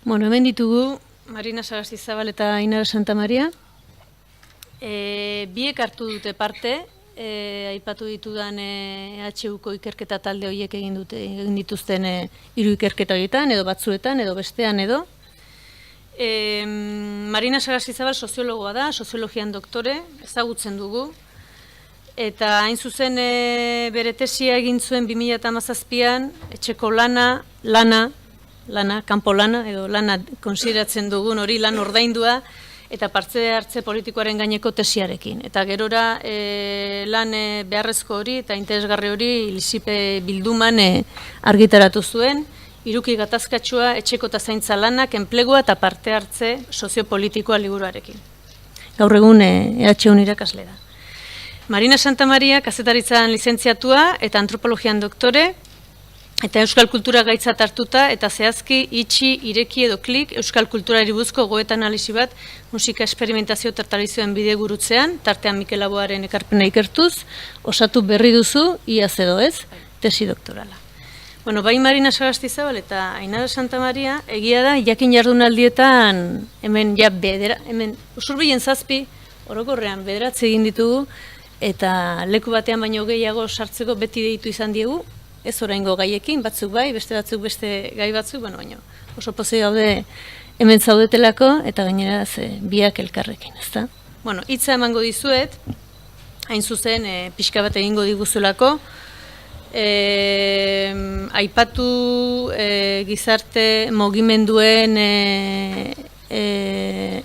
Bueno, hemen ditugu Marina Sagastizabal eta Ainara Santamaria. Biek hartu dute parte, aipatu ditudan EHUko ikerketa talde horiek egin dituzten 3 ikerketa horietan, edo batzuetan, edo bestean edo. Marina Sagastizabal soziologoa da, soziologian doktore, ezagutzen dugu. Eta hain zuzen bere tesia egin zuen 2017an, etxeko lana, kanpo lana, edo lana konsideratzen dugun hori lan ordaindua, eta parte hartze politikoaren gaineko tesiarekin. Eta gerora lan beharrezko hori eta interesgarri hori Lisipe bilduman argitaratu zuen, Hiruki gatazkatsua, etxeko eta zaintza lanak, enplegua eta parte hartze soziopolitikoa liburuarekin. Gaur egun EHUn irakasle da. Marina Santamaria kazetaritzan lizentziatua eta antropologian doktore, eta euskal kultura gaitzat hartuta, eta zehazki itxi, ireki edo klik euskal kulturari buruzko goeta analisi bat musika esperimentazio eta tradizioen bide gurutzean, tartean Mikel Laboaren ekarpena ikertuz, osatu berri duzu, iaz edo ez, tesi doktorala. Bueno, bai Marina Sagastizabal eta Ainara Santamaria, egia da, jakin jardunaldietan, hemen usurbilen 7, orokorrean 9 egin ditugu, eta leku batean baino gehiago sartzeko beti deitu izan diegu, ez oraingo gaiekin, batzuk bai, beste batzuk beste gai batzuk, baina oso pozik gaude hemen zaudetelako, eta gainera biak elkarrekin, ezta? Bueno, hitza emango dizuet, hain zuzen, pixka bat egingo diguzulako, aipatu gizarte mugimenduen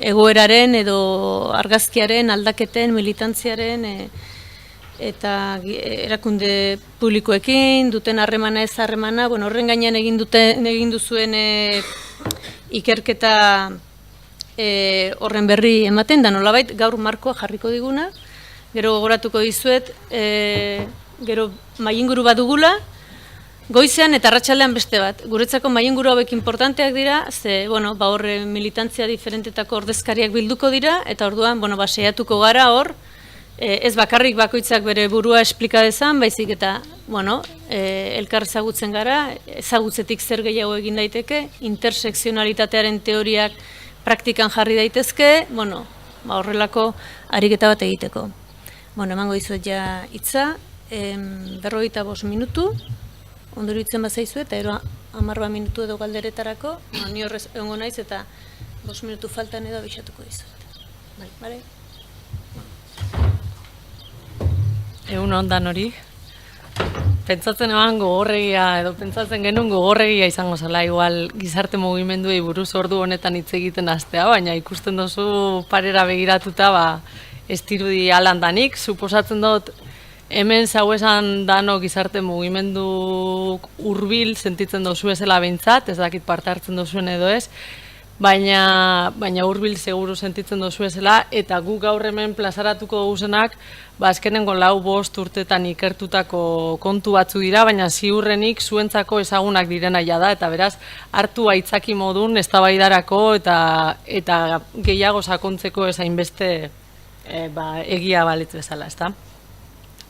egoeraren edo argazkiaren, aldaketen, militantziaren, eta erakunde publikoekin, duten harremana ez harremana, bueno, horren gainean egin duzuen ikerketa horren berri ematen, da nolabait gaur markoa jarriko diguna, gero gogoratuko dizuet, gero mailinguru bat dugula, goizean eta arratsaldean beste bat. Guretzako mailinguru hauek importanteak dira, ze, bueno, horre militantzia diferentetako ordezkariak bilduko dira, eta orduan, saiatuko gara hor, ez bakarrik bakoitzak bere burua esplika dezan, baizik eta, elkar ezagutzen gara, ezagutzetik zer gehiago egin daiteke, intersekzionalitatearen teoriak praktikan jarri daitezke, horrelako ariketa bat egiteko. Emango dizuet ja hitza, 45 minutu, ondoro hitzen bazaizu eta 10 minutu edo galderetarako, ni horrez egongo naiz eta 5 minutu faltan edo abixatuko dizuet. Bale? Egun ondan hori, pentsatzen eban gogorregia, edo pentsatzen genuen gogorregia izango zela, igual gizarte mugimenduei buruz ordu honetan hitz egiten hastea, baina ikusten duzu parera begiratuta, ez dirudi alandanik, suposatzen dut hemen zauesan dano gizarte mugimendu hurbil sentitzen duzu ezela behintzat, ez dakit parte hartzen duzuen edo ez, baina hurbil seguru sentitzen duzu ezela, eta guk gaur hemen plazaratuko duguzenak, azkenengo 4-5 urtetan ikertutako kontu batzu dira, baina ziurrenik zuentzako ezagunak direna ja da, eta beraz, hartu aitzaki modun eztabaidarako eta gehiago sakontzeko ezainbeste egia balitz bezala, ezta?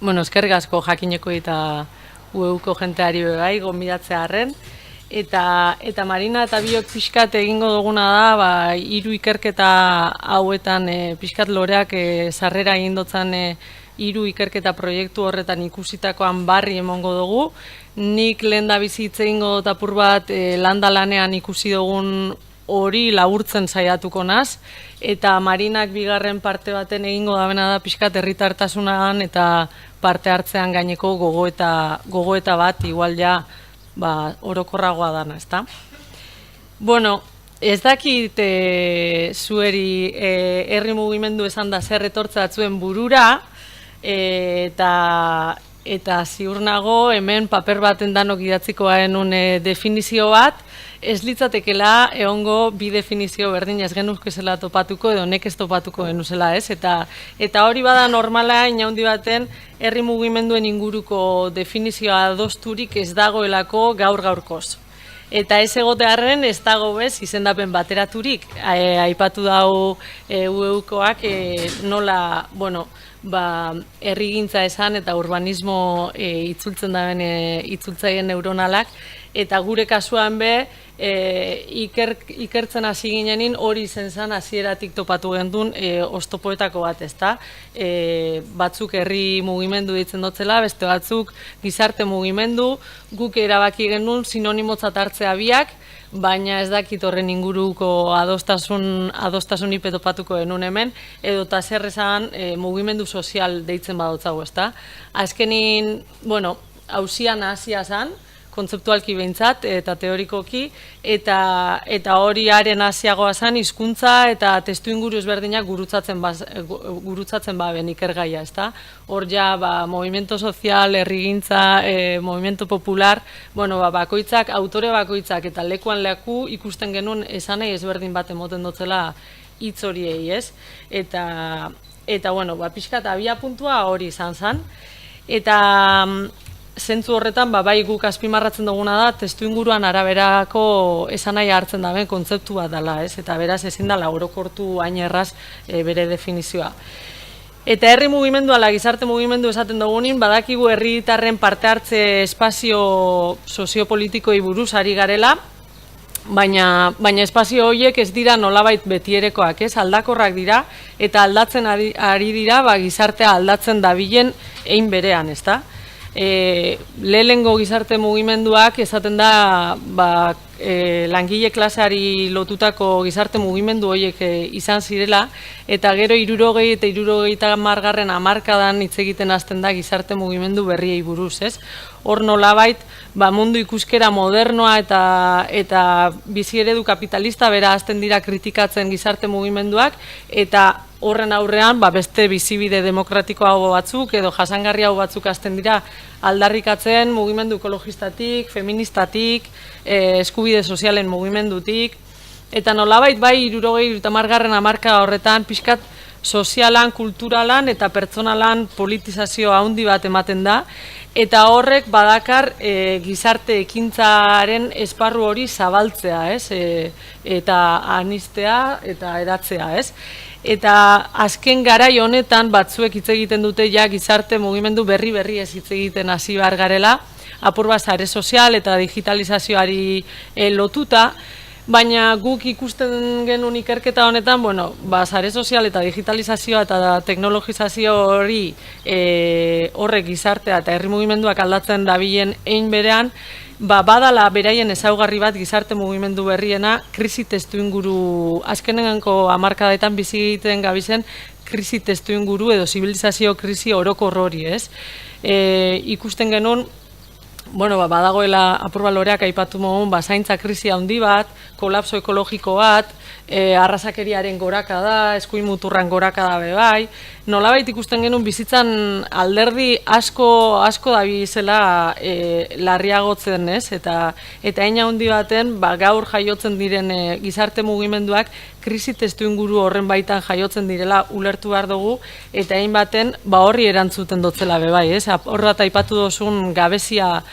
Eskerrik asko jakineko eta UEUko jenteari bai, gonbidatzea harren, eta Marina eta biok pixkat egingo duguna da, 3 ikerketa hauetan pixkat loreak sarrera egin dotzan 3 ikerketa proiektu horretan ikusitakoan barri emongo dugu. Nik lehen da bizitze egingo dut apur bat landa lanean ikusi dugun hori laburtzen saiatuko naz, eta Marinak bigarren parte baten egingo dabena da pixkat herritartasunan eta parte hartzean gaineko gogoeta bat, igual ja orokorragoa dana, ezta? Ez dakit zueri herri mugimendu esan da zer etortzatzuen burura, eta ziur nago hemen paper baten danok idatzikoa genuen definizio bat, ez litzatekela egongo bi definizio berdin ez genuzkezela topatuko edo nek ez topatuko genuzela, ez? Eta hori bada normala inaundi baten herri mugimenduen inguruko definizioa adosturik ez dagoelako gaur-gaurkoz. Eta ez egotearren ez dago bez izendapen bateraturik. Aipatu dau UEUkoak nola, herrigintza esan eta urbanismo itzultzen daben itzultzaien neuronalak, eta gure kasuan be, ikertzen hasi ginenin hori izen zen hasieratik topatu gendun oztopoetako bat, ezta? Batzuk herri mugimendu ditzen dotzela, beste batzuk gizarte mugimendu, guk erabaki genuen sinonimotzat hartzea biak, baina ez dakit horren inguruko adostasunik topatuko genuen hemen, edota zer esan mugimendu sozial deitzen badotzago, ezta? Azkenin, bueno, hausian hasia zan, kontzeptualki behintzat eta teorikoki, eta hori haren hasiagoa zen hizkuntza eta testuinguru ezberdinak gurutzatzen baben ikergaia, ezta? Hor ja, movimiento sozial, herrigintza, movimiento popular, bueno, bakoitzak, autore bakoitzak eta lekuan leku ikusten genuen esanei ezberdin bat emoten dotzela hitz horiei, ez? Eta bueno, pixka eta abia puntua hori izan zen, eta zentzu horretan, bai guk azpimarratzen duguna da, testuinguruan araberako esanaia hartzen daben kontzeptu bat dela, ez? Eta beraz ezin dela orokortu hain erraz bere definizioa. Eta herri mugimendu ala gizarte mugimendu esaten dugunin, badakigu herritarren parte hartze espazio soziopolitikoi buruz ari garela, baina espazio horiek ez dira nolabait betierekoak, ez? Aldakorrak dira, eta aldatzen ari dira, gizartea aldatzen dabilen ein berean, ezta? Lehenengo gizarte mugimenduak esaten da langile klaseari lotutako gizarte mugimendu horiek izan zirela, eta gero 60 eta 70 hamarkadan hitz egiten hasten da gizarte mugimendu berriei buruz, ez? Hor nolabait, mundu ikuskera modernoa eta bizi eredu kapitalista bera hasten dira kritikatzen gizarte mugimenduak, eta horren aurrean beste bizibide demokratikoago batzuk edo jasangarriago batzuk hasten dira aldarrikatzen mugimendu ekologistatik, feministatik, eskubide sozialen mugimendutik, eta nolabait 60 eta 70 hamarka horretan pixkat sozialan, kulturalan eta pertsonalan politizazio handi bat ematen da, eta horrek badakar gizarte ekintzaren esparru hori zabaltzea, ez? Eta anistea eta eratzea, ez? Eta azken garai honetan batzuek hitz egiten dute ja gizarte mugimendu berri ez hitz egiten hasi behar garela, apur bat sare sozial eta digitalizazioari lotuta, baina guk ikusten genuen ikerketa honetan, sare sozial eta digitalizazioa eta teknologizazio hori horrek gizartea eta herri mugimenduak aldatzen dabilen ein berean, badala beraien ezaugarri bat gizarte mugimendu berriena krisi testuinguru azkenengo hamarkadetan bizi egiten gabizen krisi testuinguru edo zibilizazio krisi orokor hori, ez? Ikusten genuen, badagoela apur baloreak aipatu mogun, zaintza krisi handi bat, kolapso ekologiko bat, arrazakeriaren goraka da, eskuin muturran goraka da bebai, nolabait ikusten genuen bizitzan alderdi asko dabizela larriagotzen, ez? Eta haina handi baten, gaur jaiotzen diren gizarte mugimenduak krisi testuinguru horren baitan jaiotzen direla ulertu behar dugu, eta hain baten horri erantzuten dotzela bebai, ez? Horrat aipatu dozun gabezia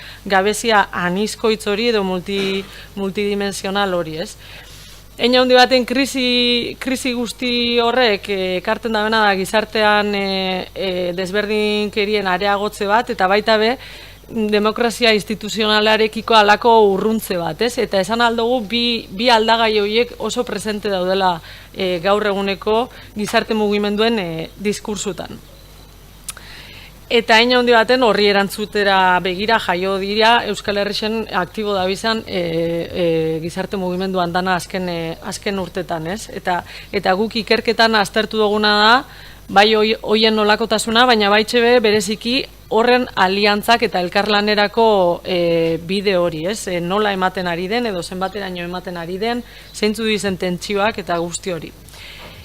anizkoitz hori edo multidimensional hori, ez? Hein handi baten krisi guzti horrek ekarten dabena da gizartean desberdinkerien areagotze bat, eta baita be demokrazia instituzionalarekiko halako urruntze bat, ez? Eta esan aldugu bi aldagai horiek oso presente daudela gaur eguneko gizarte mugimenduen diskursutan. Eta hain handi baten horri erantzutera begira jaio dira Euskal Herrixen aktibo dabizan gizarte mugimenduan dana azken urtetan, ez? Eta guk ikerketan aztertu duguna da, bai hoien nolakotasuna, baina baitxe bereziki horren aliantzak eta elkarlanerako bide hori, ez? Nola ematen ari den edo zenbateraino ematen ari den, zeintzu dizen tentsioak eta guzti hori.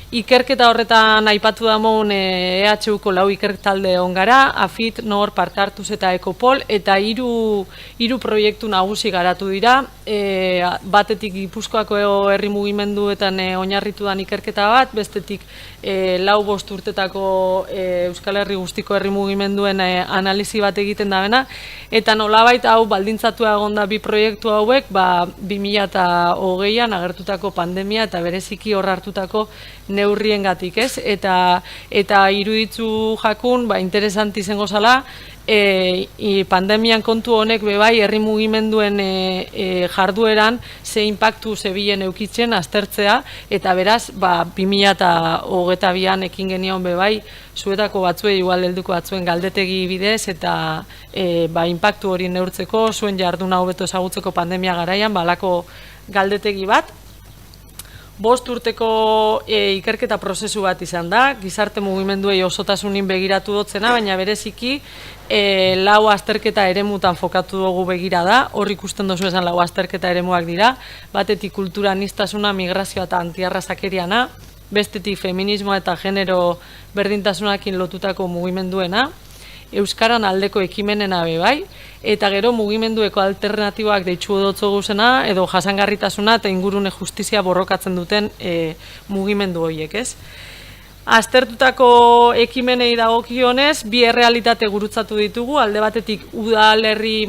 Ikerketa horretan aipatu damon EHUko 4 ikertalde egon gara, AFIT, NOR, Parte Hartuz eta Ekopol, eta hiru proiektu nagusi garatu dira, batetik Gipuzkoako herri mugimenduetan oinarritudan ikerketa bat, bestetik 4-5 urtetako Euskal Herri guztiko herri mugimenduen analizi bat egiten da bena, eta nolabait hau baldintzatua egon da bi proiektu hauek, 2020an agertutako pandemia eta bereziki hor hartutako neurriengatik, ez? Eta iruditzu jakun, interesanti izango zala, pandemian kontu honek bebai herri mugimenduen jardueran ze inpaktu zebilen eukitzen aztertzea, eta beraz 2022an ekin genion bebai zuetako batzuei igual helduko batzuen galdetegi bidez eta inpaktu hori neurtzeko, zuen jarduna hobeto ezagutzeko pandemia garaian balako galdetegi bat. 5 urteko ikerketa prozesu bat izan da, gizarte mugimenduei osotasunin begiratu dotzena, baina bereziki 4 azterketa eremutan fokatu dugu begira da, hor ikusten dozu esan 4 azterketa eremuak dira, batetik kultura aniztasuna, migrazioa eta antiarrazakeriana, bestetik feminismoa eta genero berdintasunakin lotutako mugimenduena, euskaran aldeko ekimenena bebai, eta gero mugimendueko alternatiboak deitzu dotzo guzena, edo jasangarritasuna eta ingurune justizia borrokatzen duten mugimendu horiek, ez? Aztertutako ekimenei dagokionez, 2 errealitate gurutzatu ditugu, alde batetik udalerri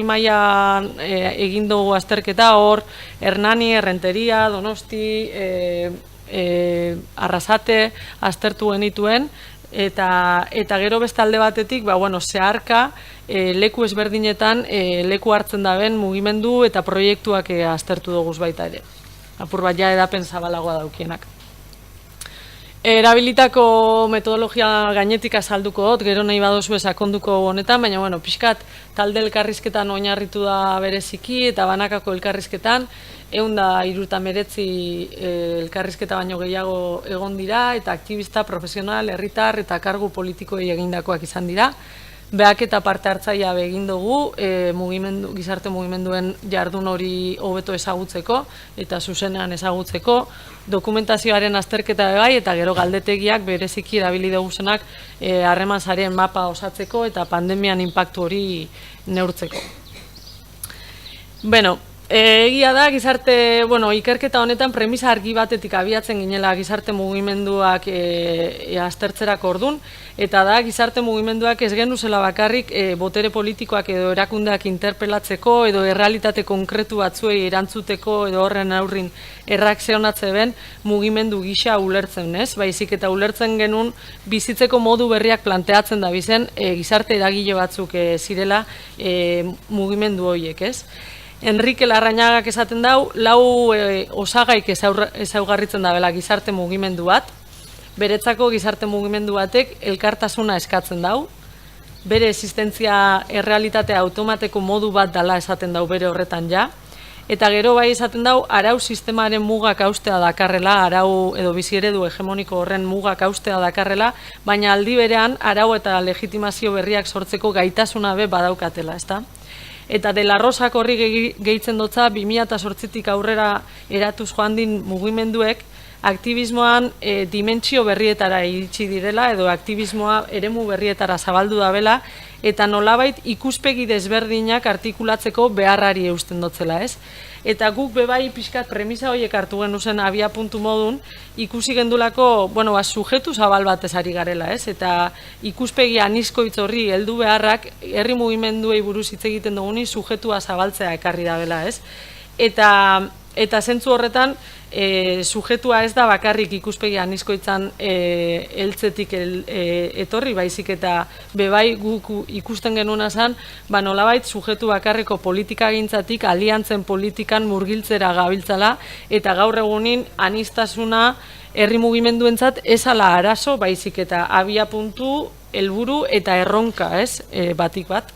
mailan egin dugu azterketa, hor Hernani, Errenteria, Donosti, Arrasate aztertu genituen, eta gero beste alde batetik, zeharka leku ezberdinetan leku hartzen daben mugimendu eta proiektuak aztertu dugu baita ere. Apur bat ja edapen zabalagoa daukienak. Erabilitako metodologia gainetik azalduko dut, gero nahi badozu sakonduko honetan, baina pixkat talde elkarrizketan oinarritu da bereziki eta banakako elkarrizketan, 139 elkarrizketa baino gehiago egon dira, eta aktivista, profesional, herritar eta kargu politikoei egindakoak izan dira. Beak eta parte hartzailea egin dugu gizarte mugimenduen jardun hori hobeto ezagutzeko eta zuzenean ezagutzeko, dokumentazioaren azterketa bai eta gero galdetegiak bereziki erabili duguzenak harreman sareen mapa osatzeko eta pandemian inpaktu hori neurtzeko. Egia da, ikerketa honetan premisa argi batetik abiatzen ginela gizarte mugimenduak aztertzerako ordun, eta da, gizarte mugimenduak ez genuzela bakarrik botere politikoak edo erakundeak interpelatzeko edo errealitate konkretu batzuei erantzuteko edo horren aurrin erreakzionatze ben mugimendu gisa ulertzen, ez? Baizik eta ulertzen genuen bizitzeko modu berriak planteatzen da bizen gizarte eragile batzuk zirela mugimendu horiek, ez? Enrique Larrañagak esaten dau, 4 osagaik ezaugarritzen dabela gizarte mugimendu bat. Beretzako gizarte mugimendu batek elkartasuna eskatzen dau. Bere existentzia errealitate automateko modu bat dala esaten dau bere horretan ja. Eta gero bai esaten dau, arau sistemaren mugak haustea dakarrela, arau edo bizi eredu hegemoniko horren mugak haustea dakarrela, baina aldi berean arau eta legitimazio berriak sortzeko gaitasuna be badaukatela, ezta? Eta De La Rosak horri gehitzen dotza 2008tik aurrera eratuz joan din mugimenduek aktivismoan dimentsio berrietara iritsi direla edo aktivismoa eremu berrietara zabaldu dabela eta nolabait ikuspegi desberdinak artikulatzeko beharrari eusten dotzela, ez? Eta guk bebai pixkat premisa horiek hartu genuzen abia puntu modun, ikusi gendulako, sujetu zabal batez ari garela, ez? Eta ikuspegi anizkoitz horri heldu beharrak herri mugimenduei buruz hitz egiten duguni sujetua zabaltzea ekarri dabela, ez? Eta zentzu horretan, sujetua ez da bakarrik ikuspegi anizkoitzan heltzetik etorri, baizik eta bebai guk ikusten genuena zen, nolabait sujetu bakarreko politikagintzatik aliantzen politikan murgiltzera gabiltzala, eta gaur egunin aniztasuna herri mugimenduentzat ez ala arazo, baizik eta abia puntu, helburu eta erronka, ez, batik bat.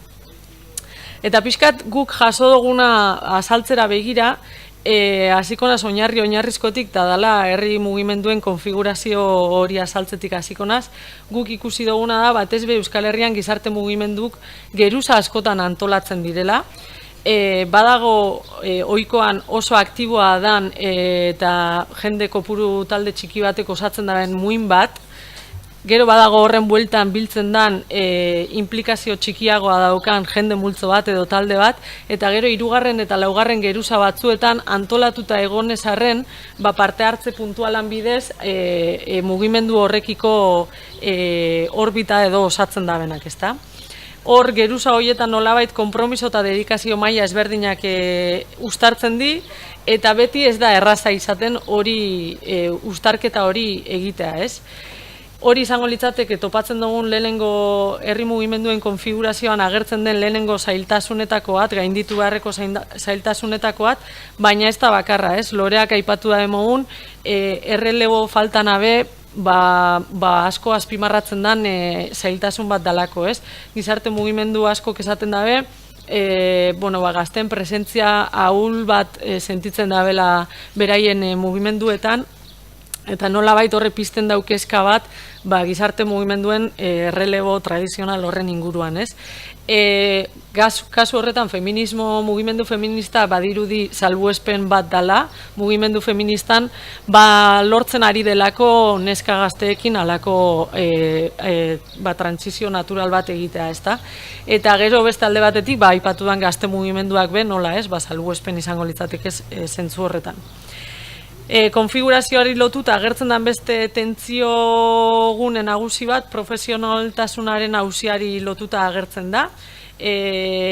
Eta pixkat guk jaso duguna azaltzera begira, hasiko naz oinarrizkotik eta dala herri mugimenduen konfigurazio hori azaltzetik hasiko naz, guk ikusi duguna da batez be Euskal Herrian gizarte mugimenduk geruza askotan antolatzen direla. Badago ohikoan oso aktiboa dan eta jende kopuru talde txiki batek osatzen daren muin bat, gero badago horren bueltan biltzen dan implikazio txikiagoa daukan jende multzo bat edo talde bat, eta gero 3. eta 4. geruza batzuetan antolatuta egonez arren, parte hartze puntualan bidez mugimendu horrekiko orbita edo osatzen dabenak, ezta? hor geruza horietan nolabait konpromiso eta dedikazio maila ezberdinak uztartzen di, eta beti ez da erraza izaten hori uztarketa hori egitea, ez? Hori izango litzateke topatzen dugun lehenengo herri mugimenduen konfigurazioan agertzen den lehenengo zailtasunetako bat, gainditu beharreko zailtasunetako bat, baina ez da bakarra, ez? Loreak aipatu da demogun, errelebo faltan abe, asko azpimarratzen den zailtasun bat dalako, ez? Gizarte mugimendu asko esaten dabe, gazten presentzia ahul bat sentitzen dabela beraien mugimenduetan, eta nolabait horre pizten daukezka bat gizarte mugimenduen errelebo tradizional horren inguruan, ez? Kasu horretan mugimendu feminista badirudi salbuespen bat dala, mugimendu feministan lortzen ari delako neska gazteekin alako trantsizio natural bat egitea, ezta? Eta gero beste alde batetik aipatu den gazte mugimenduak nola, ez? Salbuespen izango litzateke zentzu horretan. Konfigurazioari lotuta agertzen den beste tentzio gune nagusi bat profesionaltasunaren auziari lotuta agertzen da.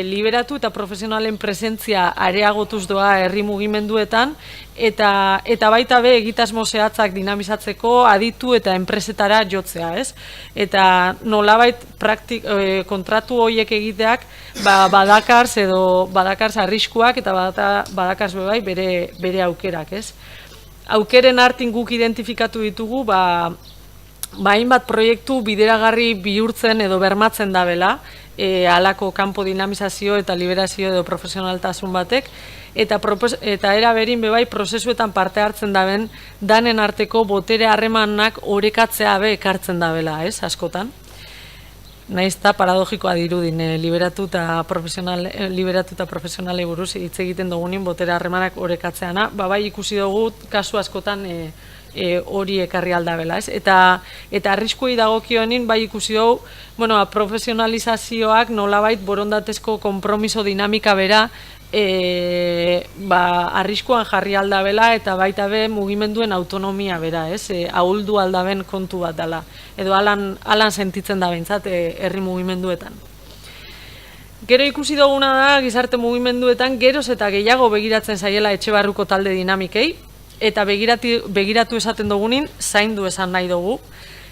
Liberatu eta profesionalen presentzia areagotuz doa herri mugimenduetan eta baita be egitasmo zehatzak dinamizatzeko aditu eta enpresetara jotzea, ez? Eta nolabait kontratu horiek egiteak badakars arriskuak eta badakars bebai bere aukerak, ez? Aukeren artin guk identifikatu ditugu, hainbat proiektu bideragarri bihurtzen edo bermatzen dabela, halako kanpo dinamizazio eta liberazio edo profesionaltasun batek, eta era berin bebai prozesuetan parte hartzen daben, danen arteko botere harremanak orekatzea be ekartzen dabela, ez, askotan. Naiz eta paradogikoa dirudin, liberatu eta profesionalei buruz hitz egiten dugunin botere harremanak orekatzeana, bai ikusi dugu kasu askotan hori ekarri aldabela, ez? Eta arriskuei dagokionin bai ikusi dugu, profesionalizazioak nolabait borondatezko konpromiso dinamika bera arriskuan jarri aldabela eta baita be mugimenduen autonomia bera, ez? Ahuldu aldaben kontu bat dela, edo alan sentitzen da behintzat herri mugimenduetan. Gero ikusi duguna da gizarte mugimenduetan geroz eta gehiago begiratzen zaiela etxe barruko talde dinamikei, eta begiratu esaten dugunin zaindu esan nahi dugu.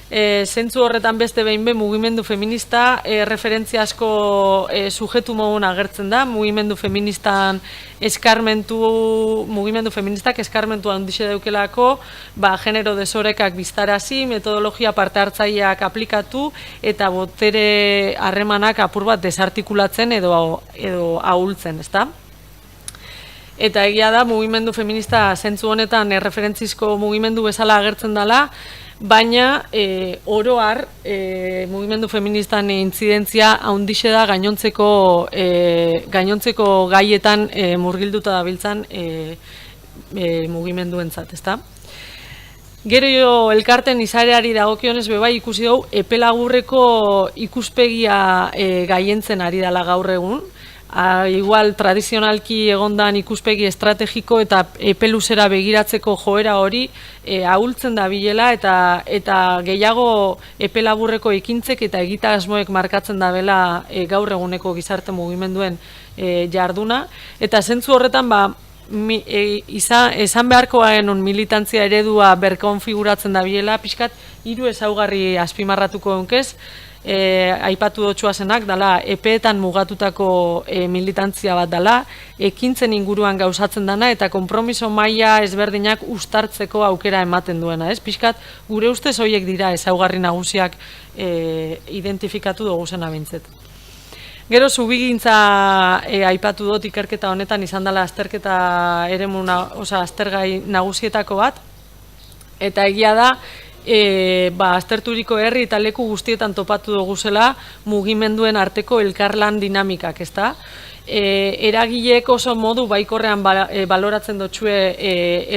Zentzu horretan beste behin be mugimendu feminista referentzia asko sujetu mogun agertzen da, mugimendu feministak eskarmentu handixe daukelako, genero desorekak biztarazi, metodologia parte hartzaileak aplikatu eta botere harremanak apur bat desartikulatzen edo ahultzen, ezta? Eta egia da, mugimendu feminista zentzu honetan referentzizko mugimendu bezala agertzen dela, baina oroar mugimendu feministan intzidentzia handixe da gainontzeko gaietan murgilduta dabiltzan mugimenduentzat, ezta? Gero elkarten izareari dagokionez bebai ikusi dugu epelagurreko ikuspegia gaientzen ari dela gaur egun. Igual tradizionalki egondan ikuspegi estrategiko eta epeluzera begiratzeko joera hori ahultzen da bilela eta gehiago epelaburreko ekintzek eta egitasmoek markatzen da bela gaur eguneko gizarte mugimenduen jarduna. Eta zentzu horretan esan beharko genuen militantzia eredua berkonfiguratzen da bilela, pixkat 3 ezaugarri azpimarratuko dunkez. Aipatu dotxuazenak, dala epeetan mugatutako militantzia bat dala, ekintzen inguruan gauzatzen dana eta konpromiso maila ezberdinak uztartzeko aukera ematen duena, ez? Pixkat, gure ustez horiek dira ezaugarri nagusiak identifikatu dugu zen abintzet. Gero zubigintza aipatu dut ikerketa honetan izan dela azterketa aztergai nagusietako bat, eta egia da, azterturiko herri eta leku guztietan topatu dugu zela mugimenduen arteko elkarlan dinamikak, ezta? Eragileek oso modu baikorrean baloratzen dotxue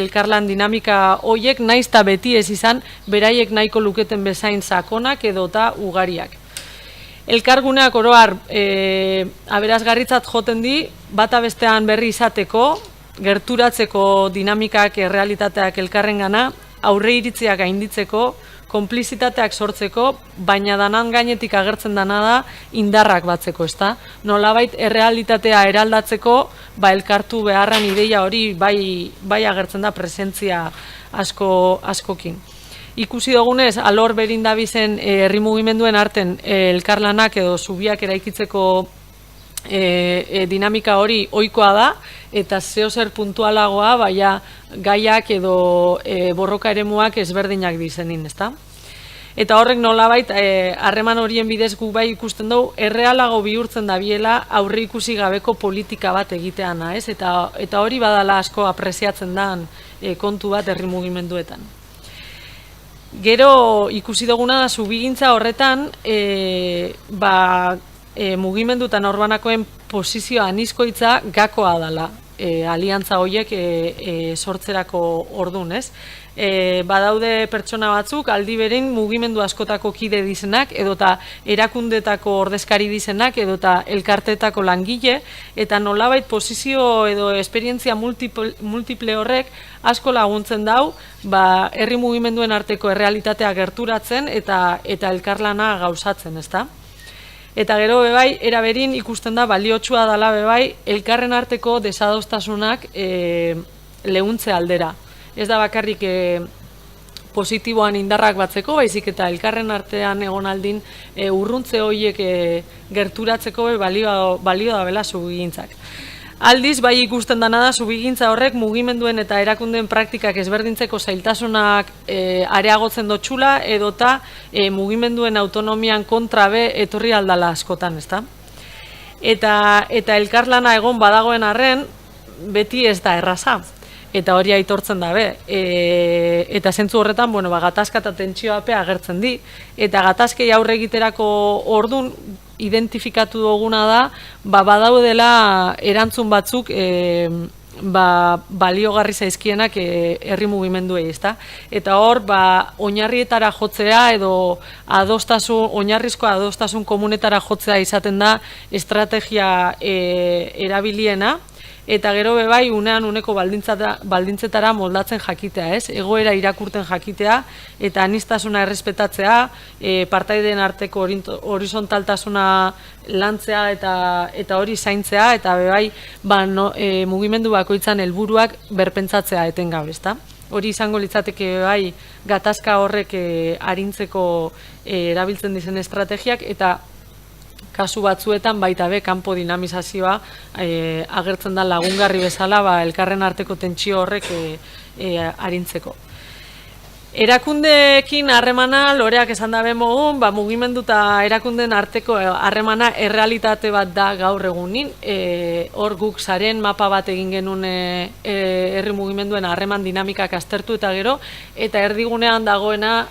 elkarlan dinamika hoiek, naiz eta beti ez izan beraiek nahiko luketen bezain sakonak edota ugariak. Elkarguneak oroar aberasgarritzat joten di, bata bestean berri izateko, gerturatzeko dinamikak errealitateak elkarrengana, aurre iritziak gainditzeko, konplizitateak sortzeko, baina danan gainetik agertzen dana da indarrak batzeko, ezta? Nolabait errealitatea eraldatzeko, elkartu beharran ideia hori bai agertzen da presentzia askokin. Ikusi dugunez, alor berindabizen herri mugimenduen arten elkarlanak edo zubiak eraikitzeko dinamika hori ohikoa da, eta zeozer puntualagoa, baina gaiak edo borroka eremuak ezberdinak dizenin, ezta? Eta horrek nolabait, harreman horien bidez guk bai ikusten dugu, errealago bihurtzen dabiela aurre ikusi gabeko politika bat egitean, ez? Eta hori badala asko apreziatzen dan kontu bat herri mugimenduetan. Gero ikusi duguna da zubigintza horretan, mugimendutan orbanakoen posizioa anizkoitza gakoa dela, aliantza horiek sortzerako ordun, ez? Badaude pertsona batzuk, aldi berein mugimendu askotako kide dizenak, edota erakundetako ordezkari dizenak, edota elkartetako langile, eta nolabait posizio edo esperientzia multiple horrek asko laguntzen dau, herri mugimenduen arteko errealitatea gerturatzen eta elkarlana gauzatzen, ezta? Eta gero bebai, eraberin ikusten da baliotsua dela bebai, elkarren arteko desadostasunak lehuntze aldera. Ez da bakarrik positiboan indarrak batzeko, baizik eta elkarren artean egon aldin urruntze horiek gerturatzeko balio da bela zubigintzak. Aldiz, bai ikusten dana da, zubigintza horrek mugimenduen eta erakundeen praktikak ezberdintzeko zailtasunak areagotzen dotxula, edota mugimenduen autonomian kontra etorri aldala askotan, ezta? Eta elkarlana egon badagoen arren, beti ez da erraza. Eta hori aitortzen dabe. Eta zentzu horretan, gatazka eta tentsioape agertzen di. Eta gatazkei aurre egiterako ordun identifikatu duguna da, badaudela erantzun batzuk baliogarri zaizkienak herri mugimenduei, ezta? Eta hor, oinarrietara jotzea edo oinarrizko adostasun komunetara jotzea izaten da estrategia erabiliena, eta gero bebai unean uneko baldintzetara moldatzen jakitea, ez? Egoera irakurten jakitea eta aniztasuna errespetatzea, partaideen arteko horizontaltasuna lantzea eta hori zaintzea, eta bebai mugimendu bakoitzan helburuak berpentsatzea etengabe, ezta? Hori izango litzateke bebai gatazka horrek arintzeko erabiltzen dizen estrategiak, eta kasu batzuetan baita kanpo dinamizazioa agertzen da lagungarri bezala elkarren arteko tentsio horrek arintzeko. Erakundeekin harremana, Loreak esan dabe mogun, mugimendu eta erakundeen arteko harremana errealitate bat da gaur egunin. Hor guk zaren mapa bat egin genuen herri mugimenduen harreman dinamikak aztertu eta gero, eta erdigunean dagoena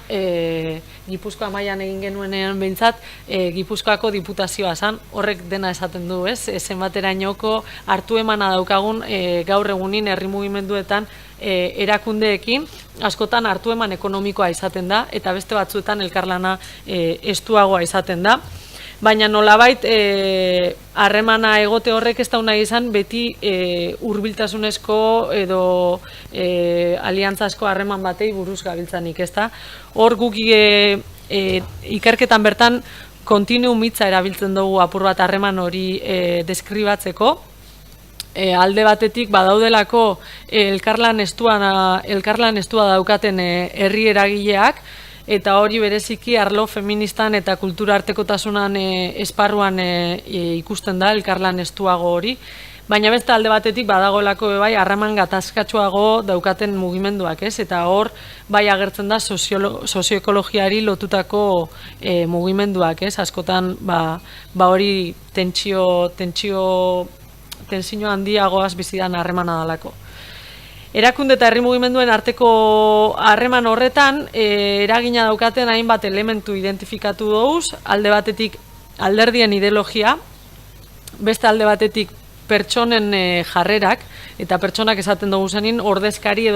Gipuzkoa mailan egin genuenean behintzat, Gipuzkoako diputazioa zan, horrek dena esaten du, ez? Zenbaterainoko hartu emana daukagun gaur egunin herri mugimenduetan erakundeekin, askotan hartu eman ekonomikoa izaten da, eta beste batzuetan elkarlana estuagoa izaten da. Baina nolabait harremana egote horrek ez da nahi izan beti hurbiltasunezko edo aliantzasko harreman batei buruz gabiltzanik, ezta? Hor guk ikerketan bertan kontinuum hitza erabiltzen dugu apur bat harreman hori deskribatzeko. Alde batetik badaudelako elkarlan estua daukaten herri eragileak, eta hori bereziki arlo feministan eta kultura artekotasunan esparruan ikusten da elkarlan estuago hori, baina beste alde batetik badagoelako bai harreman gatazkatsuago daukaten mugimenduak, ez? Eta hor bai agertzen da sozioekologiari lotutako mugimenduak, ez? Askotan hori tentsio handiagoaz bizidan harremana dalako. Erakunde eta herri mugimenduen arteko harreman horretan, eragina daukaten hainbat elementu identifikatu doguz, alde batetik alderdien ideologia, beste alde batetik pertsonen jarrerak, eta pertsonak esaten dugu zenin ordezkari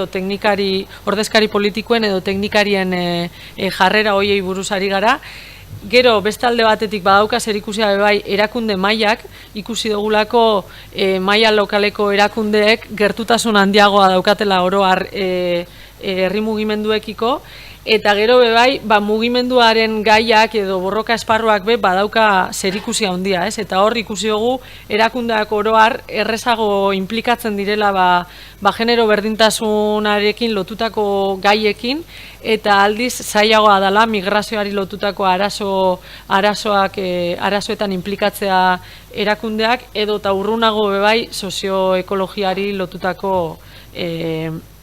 politikoen edo teknikarien jarrera hoiei buruz ari gara. Gero, beste alde batetik badauka zerikusia bai erakunde mailak, ikusi dugulako maila lokaleko erakundeek gertutasun handiagoa daukatela oro har herri mugimenduekiko, eta gero bai, mugimenduaren gaiak edo borroka esparruak badauka zerikusia handia, ez? Eta hor ikusi dugu erakundeak oro har errezago inplikatzen direla genero berdintasunarekin lotutako gaiekin, eta aldiz zailagoa dela migrazioari lotutako arazoetan inplikatzea erakundeak, edo eta urrunago bai sozioekologiari lotutako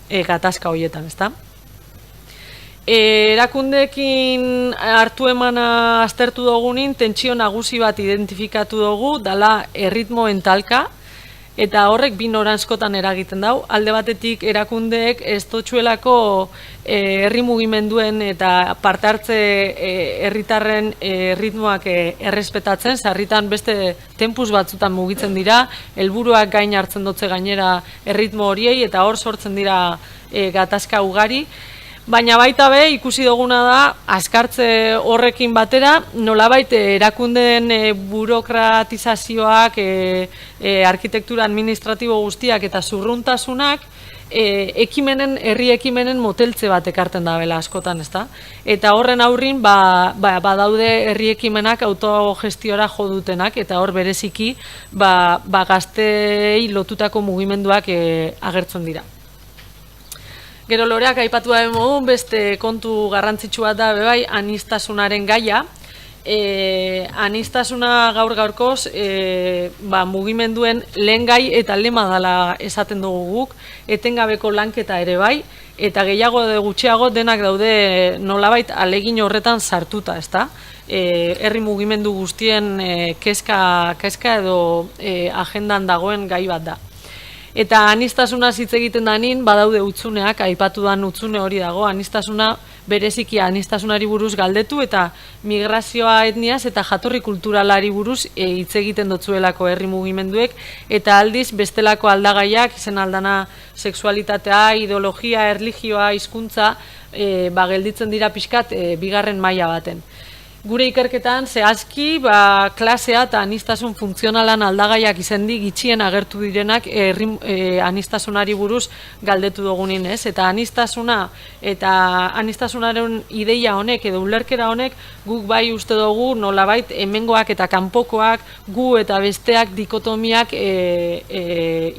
gatazka horietan, ezta? Erakundeekin hartu emana aztertu dugunin, tentsio nagusi bat identifikatu dugu, dala erritmoen talka, eta horrek bi noranzkotan eragiten dau. Alde batetik erakundeek ez dotxuelako herri mugimenduen eta parte hartze herritarren ritmoak errespetatzen, sarritan beste tempus batzutan mugitzen dira, helburuak gain hartzen dutze gainera erritmo horiei, eta hor sortzen dira gatazka ugari. Baina baita ikusi duguna da, azkartze horrekin batera, nolabait erakundeen burokratizazioak, arkitektura administratibo guztiak eta zurruntasunak, herri ekimenen moteltze bat ekarten da bela askotan, ezta? Eta horren aurrin, badaude herri ekimenak autogestiora jo dutenak, eta hor bereziki, gazteei lotutako mugimenduak agertzen dira. Gero Loreak aipatu da moduan, beste kontu garrantzitsua da bai aniztasunaren gaia. Aniztasuna gaur-gaurkoz mugimenduen lehen gai eta lema dela esaten dugu guk, etengabeko lanketa ere bai, eta gehiago edo gutxiago denak daude nolabait alegin horretan sartuta, ezta? Herri mugimendu guztien kezka edo agendan dagoen gai bat da. Eta aniztasuna hitz egiten danin, badaude utzuneak, aipatu dan utzune hori dago, aniztasuna bereziki anistasunari buruz galdetu eta migrazioa etniaz eta jatorri kulturalari buruz hitz egiten dotzuelako herri mugimenduek, eta aldiz bestelako aldagaiak, izen aldana sexualitatea, ideologia, erlijioa, hizkuntza, gelditzen dira pixkat bigarren maila baten. Gure ikerketan zehazki klasea eta anistasun funtzionalan aldagaiak izendi gitxien agertu direnak anistasunari buruz galdetu dugunin, ez? Eta anistasuna eta anistasunaren ideia honek edo ulerkera honek guk bai uste dugu nolabait hemengoak eta kanpokoak, gu eta besteak dikotomiak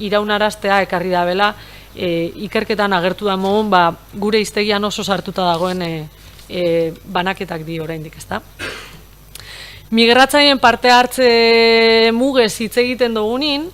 iraunaraztea ekarri da bela, ikerketan agertu da mogun gure hiztegian oso sartuta dagoen banaketak di oraindik, ezta? Migratzaien parte hartze mugez hitz egiten dugunin,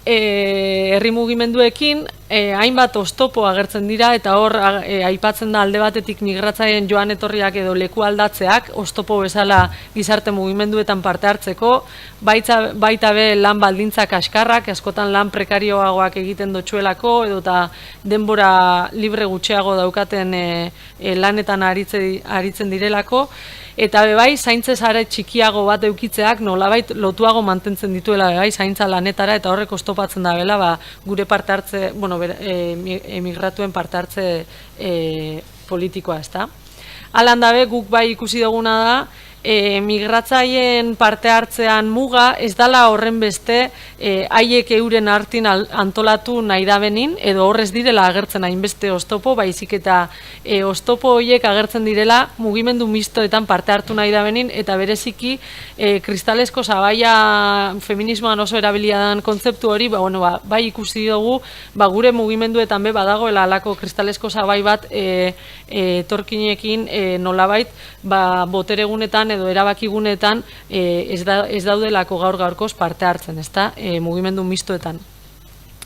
herri mugimenduekin hainbat oztopo agertzen dira, eta hor aipatzen da alde batetik migratzaien joan etorriak edo leku aldatzeak, oztopo bezala gizarte mugimenduetan parte hartzeko, baita be lan baldintzak kaskarrak, askotan lan prekarioagoak egiten dotxuelako, edo eta denbora libre gutxiago daukaten lanetan aritzen direlako, eta bai zaintze sare txikiago bat eukitzeak nolabait lotuago mantentzen dituela bai zaintza lanetara, eta horrek oztopatzen da bela gure parte hartze, emigratuen parte hartze politikoa, ezta? Halan dabe guk bai ikusi duguna da, migratzaien parte hartzean muga ez dala horren beste haiek euren artin antolatu nahi da benin, edo horrez direla agertzen hainbeste oztopo, baizik eta oztopo horiek agertzen direla mugimendu mistoetan parte hartu nahi da benin, eta bereziki kristalesko sabaia feminismoan oso erabiliadan kontzeptu hori, bai ikusi dugu, gure mugimenduetan badagoela alako kristalesko sabai bat etorkinekin nolabait, boteregunetan edo erabakigunetan ez daudelako gaur-gaurkoz parte hartzen, ezta, mugimendu mistoetan.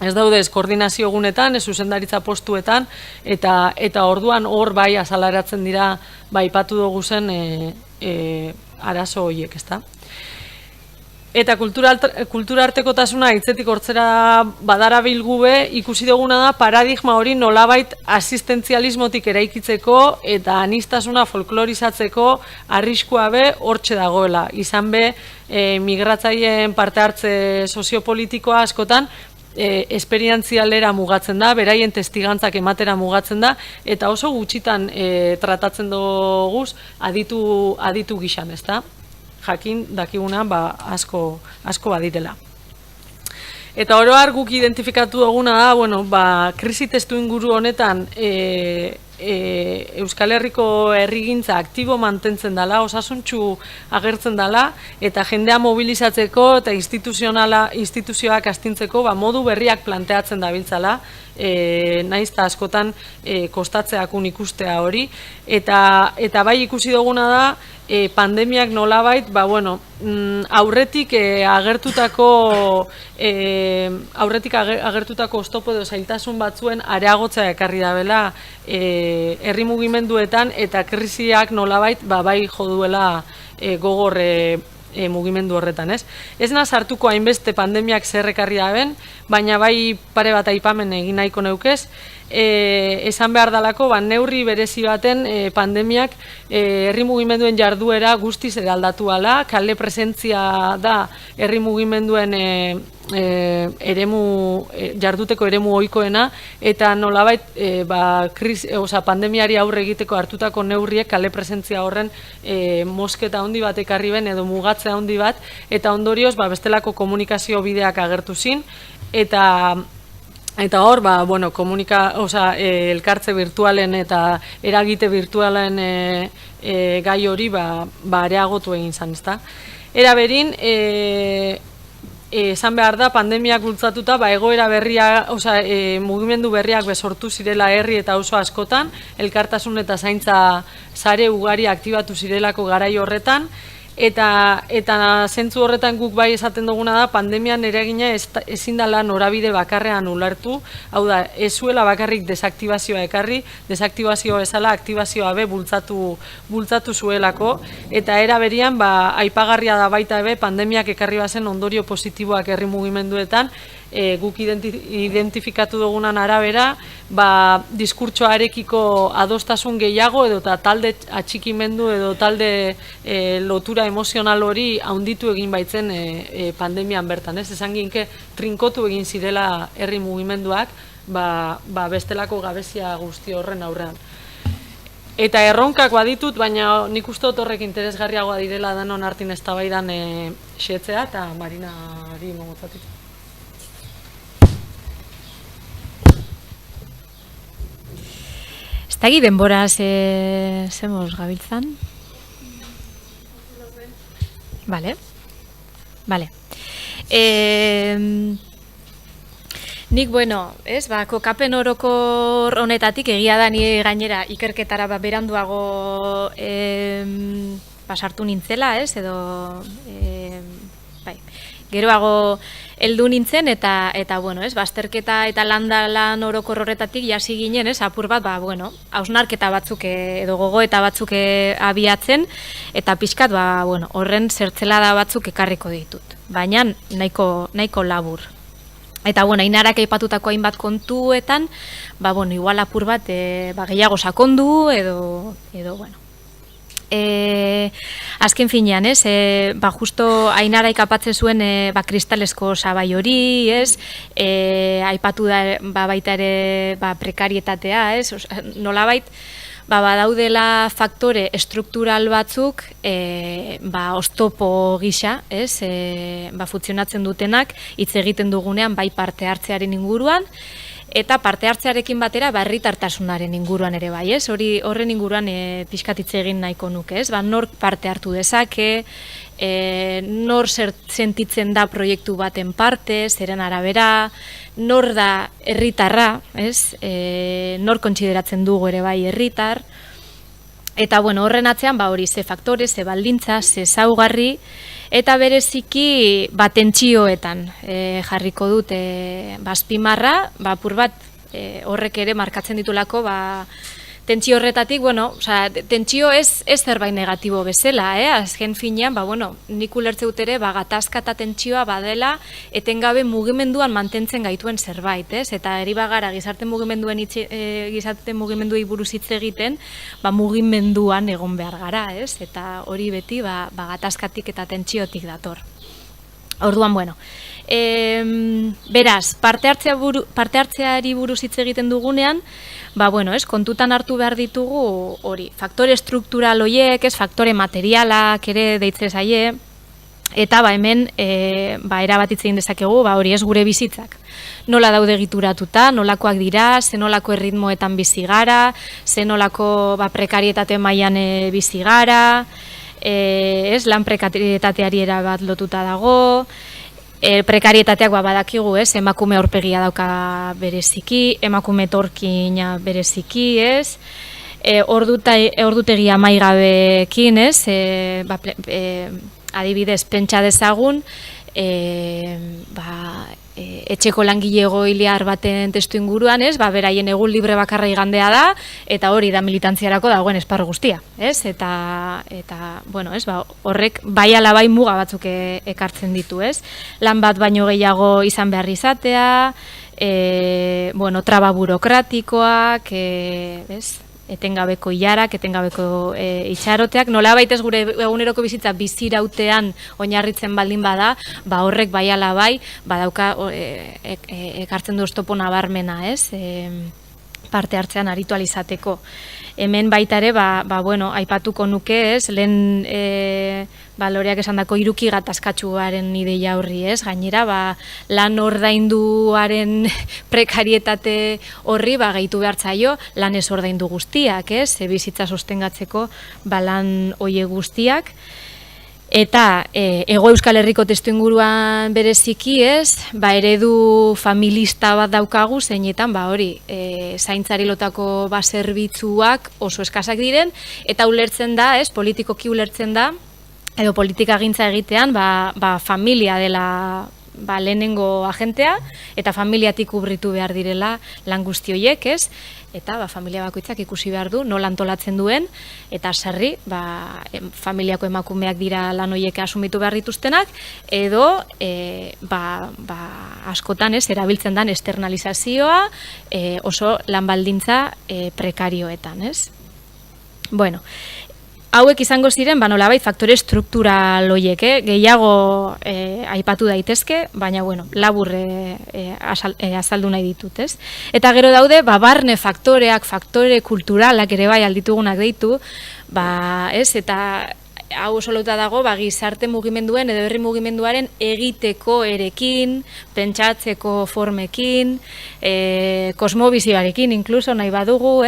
Ez daude ez koordinazio egunetan, ez zuzendaritza postuetan, eta orduan hor bai azalaratzen dira aipatu dugu zen arazo horiek, ezta. Eta kulturartekotasuna hitzetik hortzera badarabil gube, ikusi duguna da paradigma hori nolabait asistentzialismotik eraikitzeko eta anistasuna folklorizatzeko arriskua hortxe dagoela. Izan migratzaien parte hartze soziopolitikoa askotan esperientzialera mugatzen da, beraien testigantzak ematera mugatzen da, eta oso gutxitan tratatzen duguz aditu gixan, ezta? Jakin dakiguna asko badirela. Eta oro har guk identifikatu duguna da, krisi testu inguru honetan Euskal Herriko herrigintza aktibo mantentzen dela, osasuntsu agertzen dela, eta jendea mobilizatzeko eta instituzioak astintzeko modu berriak planteatzen dabiltzala, naiz eta askotan kostatzeakun ikustea hori, eta bai ikusi duguna da, pandemiak nolabait, aurretik agertutako oztopo edo zailtasun batzuen areagotzea ekarri dabela herri mugimenduetan, eta krisiak nolabait bai jo duela gogor mugimendu horretan, ez? Ez naz hartuko hainbeste pandemiak zer ekarri daben, baina bai pare bat aipamen egin nahiko neukez, esan behar dalako, neurri berezi baten pandemiak herri mugimenduen jarduera guztiz aldatu ala, kale presentzia da herri mugimenduen jarduteko eremu ohikoena, eta nolabait pandemiari aurre egiteko hartutako neurriek kale presentzia horren mosketa handi bat ekarri ben edo mugatzea handi bat, eta ondorioz bestelako komunikazio bideak agertu zin, eta hor, elkartze virtualen eta eragite virtualen gai hori areagotu egin zan, ezta? Era berin, esan behar da, pandemiak bultzatuta, egoera berria, mugimendu berriak sortu zirela herri eta auzo askotan, elkartasun eta zaintza sare ugari aktibatu zirelako garai horretan, eta zentzu horretan guk bai esaten duguna da, pandemian eragina ezin dela norabide bakarrean ulertu, hau da, ez zuela bakarrik desaktibazioa ekarri, desaktibazioa ezala aktibazioa bultzatu zuelako, eta era berian, aipagarria da baita pandemiak ekarri bazen ondorio positiboak herri mugimenduetan, guk identifikatu dugunan arabera, diskurtsoarekiko adostasun gehiago edo talde atxikimendu edo talde lotura emozional hori haunditu egin baitzen pandemian bertan, ez? Esan ginke trinkotu egin zirela herri mugimenduak, bestelako gabezia guzti horren aurrean. Eta erronkak baditut, baina nik uste dut horrek interesgarriagoa direla danon artin eztabaidan xetzea, eta Marinari mogotzatik. Ez daki denboraz zemoz gabiltzan? Vale. Nik, kokapen orokor honetatik egia da ni gainera ikerketara beranduago sartu nintzela, ez, edo geroago heldu nintzen, eta bazterketa eta lan orokor horretatik jasi ginen, ez, apur bat, hausnarketa batzuk edo gogoeta batzuk abiatzen, eta pixkat, horren zertzelada batzuk ekarriko ditut, baina nahiko labur. Eta, Ainarak aipatutako hainbat kontuetan, igual apur bat gehiago sakondu, edo. Azken finean, ez, justo Ainarak aipatzen zuen kristalesko sabai hori, ez, aipatu da baita ere prekarietatea, ez, nolabait, badaudela faktore estruktural batzuk, oztopo gisa, ez, funtzionatzen dutenak, hitz egiten dugunean bai parte hartzearen inguruan, eta parte hartzearekin batera herritartasunaren inguruan ere bai, ez? Horren inguruan pixkat hitz egin nahiko nuke, ez? Nor parte hartu dezake, nor sentitzen da proiektu baten parte, zeren arabera, nor da herritarra, ez? Nor kontsideratzen dugu ere bai herritar. Eta horren atzean hori ze faktore, ze baldintza, ze ezaugarri, eta bereziki tentsioetan jarriko dut azpimarra, apur bat horrek ere markatzen ditulako tentsio horretatik, tentsio ez zerbait negatibo bezala, azken finean, nik ulertze dut ere, gatazka eta tentsioa badela etengabe mugimenduan mantentzen gaituen zerbait, eta eri bagara gizarte mugimenduei buruz hitz egiten, mugimenduan egon behar gara, eta hori beti gatazkatik eta tentsiotik dator. Orduan, beraz, parte hartzeari buruz hitz egiten dugunean, kontutan hartu behar ditugu hori, faktore struktural horiek, faktore materialak ere deitzen zaie, Eta hemen erabat hitz egin dezakegu, hori ez gure bizitzak. Nola daude egituratuta, nolakoak dira, zenolako erritmoetan bizi gara, zenolako prekarietate mailan bizi gara, lan prekarietateari erabat lotuta dago, prekarietateak badakigu, emakume aurpegia dauka bereziki, emakume etorkina bereziki, ordutegi amaigabeekin, adibidez, pentsa dezagun, etxeko langile egoiliar baten testu inguruan, beraien egun libre bakarra igandea da, eta hori da militantziarako dagoen esparru guztia, eta horrek bai ala bai muga batzuk ekartzen ditu, lan bat baino gehiago izan behar izatea, traba burokratikoak, etengabeko ilarak, etengabeko itxaroteak, nolabait ez gure eguneroko bizitza bizirautean oinarritzen baldin bada, horrek bai ala bai, badauka ekartzen du oztopo nabarmena, parte hartzean aritu alizateko. Hemen baita ere, aipatuko nuke, lehen Loreak esandako hiruki gatazkatsuaren ideia horri, gainera, lan ordainduaren prekarietate horri gehitu behartzaio lan ez ordaindu guztiak, bizitza sostengatzeko lan hoie guztiak. Eta Hego Euskal Herriko testuinguruan bereziki eredu familista bat daukagu, zeinetan zaintzari lotako zerbitzuak oso eskasak diren, eta ulertzen da, politikoki ulertzen da, edo politikagintza egitean, familia dela lehenengo agentea, eta familiatik kubritu behar direla lan guzti horiek, eta familia bakoitzak ikusi behar du nola antolatzen duen, eta sarri familiako emakumeak dira lan horiek asumitu behar dituztenak, edo askotan erabiltzen den externalizazioa oso lan baldintza prekarioetan. Bueno, hauek izango ziren, nolabait faktore struktural horiek, gehiago aipatu daitezke, baina labur azaldu nahi ditut, Eta gero daude, barne faktoreak, faktore kulturalak ere bai alditugunak deitu, eta hau oso lotuta dago, gizarte mugimenduen edo herri mugimenduaren egiteko erekin, pentsatzeko formekin, kosmobizioarekin, inkluso nahi badugu,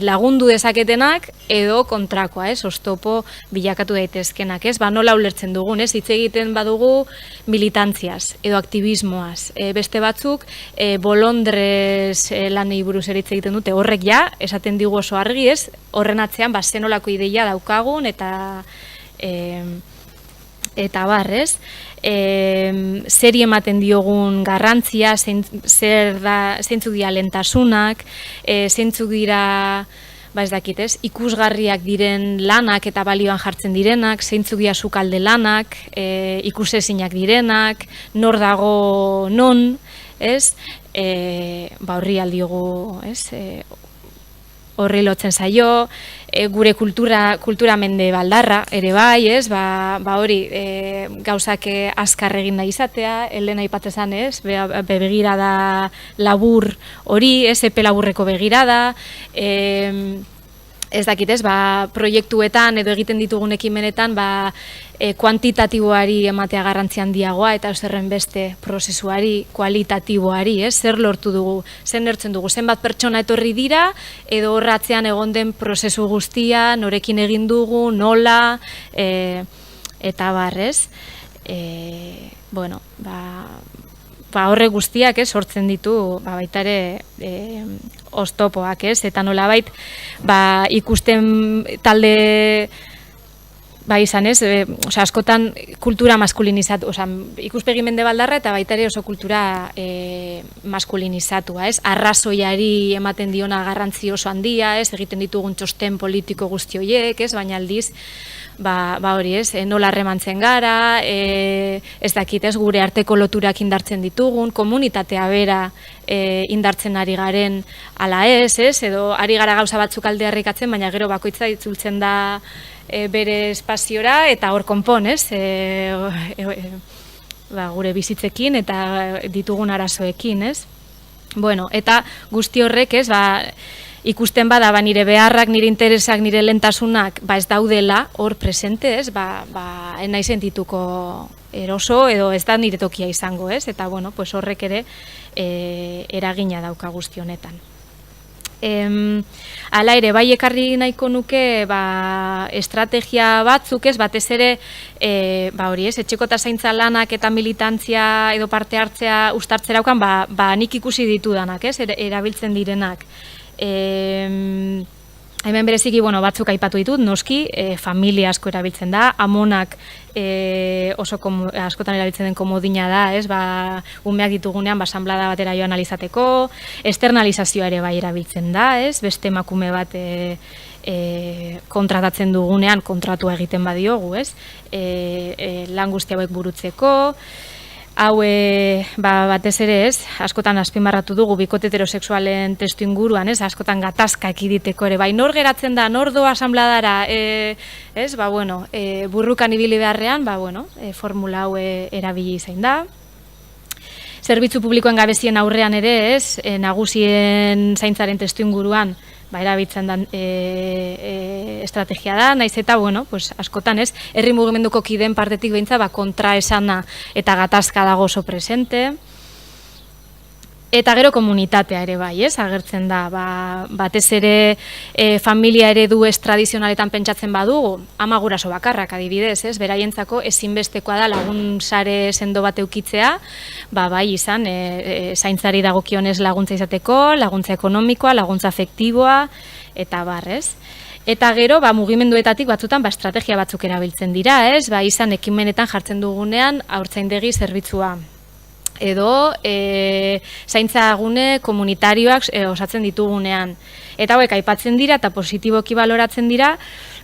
lagundu dezaketenak edo kontrakoa, oztopo bilakatu daitezkenak, nola ulertzen dugun, hitz egiten badugu militantziaz edo aktivismoaz, beste batzuk bolondrez lanei buruz ere hitz egiten dute, horrek esaten digu oso argi, horren atzean zenolako ideia daukagun eta zeri ematen diogun garrantzia, zeintzuk dira lehentasunak, zeintzuk dira, ikusgarriak diren lanak eta balioan jartzen direnak, zeintzuk dira sukalde lanak, ikusezinak direnak, nor dago non, horri aldiogu, horri lotzen zaio, gure kultura mende baldarra ere bai, hori gauzak azkar egin nahi izatea, Elena aipatezan, begirada labur hori, epe laburreko begirada, proiektuetan edo egiten ditugun ekimenetan kuantitatiboari ematea garrantzi handiagoa eta zerren beste prozesuari, kualitatiboari, zer lortu dugu, zer nertzen dugu, zenbat pertsona etorri dira, edo horratzean egon den prozesu guztia, norekin egin dugu, nola, eta barrez. Horre guztiak sortzen ditu baita ere oztopoak, eta nolabait ikusten talde izan askotan kultura maskulinizatu, ikuspegi mendebaldarra eta baita ere oso kultura maskulinizatua, arrazoiari ematen diona garrantzi oso handia, egiten ditugun txosten politiko guzti horiek, baina aldiz hori nola harremantzen gara, gure arteko loturak indartzen ditugun, komunitatea bera indartzen ari garen ala edo ari gara gauza batzuk alde harrikatzen, baina gero bakoitza itzultzen da bere espaziora eta hor konpon, gure bizitzekin eta ditugun arazoekin, Eta guzti horrek, ikusten bada nire beharrak, nire interesak, nire lentasunak ez daudela hor presente, ez? Ez nahi sentituko eroso edo ez da nire tokia izango, ez? Eta bueno, pues horrek ere eragina dauka guzti honetan. Hala ere, bai ekarri nahiko nuke estrategia batzuk, ez, batez ere hori, ez, etxeko eta zaintza lanak eta militantzia edo parte hartzea uztartzeraukan, nik ikusi ditudanak, ez, erabiltzen direnak. Hemen bereziki, batzuk aipatu ditut, noski, familia asko erabiltzen da, amonak askotan erabiltzen den komodina da, ez, umeak ditugunean, asanblada batera joan alizateko, externalizazioa ere bai erabiltzen da, ez, beste emakume bat kontratatzen dugunean, kontratua egiten badiogu, ez, lan guzti hauek burutzeko, hau batez ere, ez, askotan azpimarratu dugu bikote heterosexualen testu inguruan, ez, askotan gatazka ekiditeko ere, bai nor geratzen da, nor doa asanbladara, ez, burrukan ibili beharrean, formula hau erabili izan da. Zerbitzu publikoen gabezien aurrean ere, ez, nagusien zaintzaren testu inguruan, erabiltzen da estrategia da, naiz eta, askotan ez, herri mugimenduko kideen partetik behintza, kontraesana eta gatazka dago oso presente. Eta gero komunitatea ere bai, ez, agertzen da, batez ere familia eredu tradizionaletan pentsatzen badugu, ama guraso bakarrak adibidez, ez, beraientzako ezinbestekoa da lagun sare sendo bat eukitzea, bai izan, zaintzari dagokionez laguntza izateko, laguntza ekonomikoa, laguntza afektiboa, eta ez. Eta gero, mugimenduetatik batzutan estrategia batzuk erabiltzen dira, ez, izan ekimenetan jartzen dugunean haurtzaindegi zerbitzua. Edo zaintzagune komunitarioak osatzen ditugunean. Eta hauek aipatzen dira eta positiboki baloratzen dira,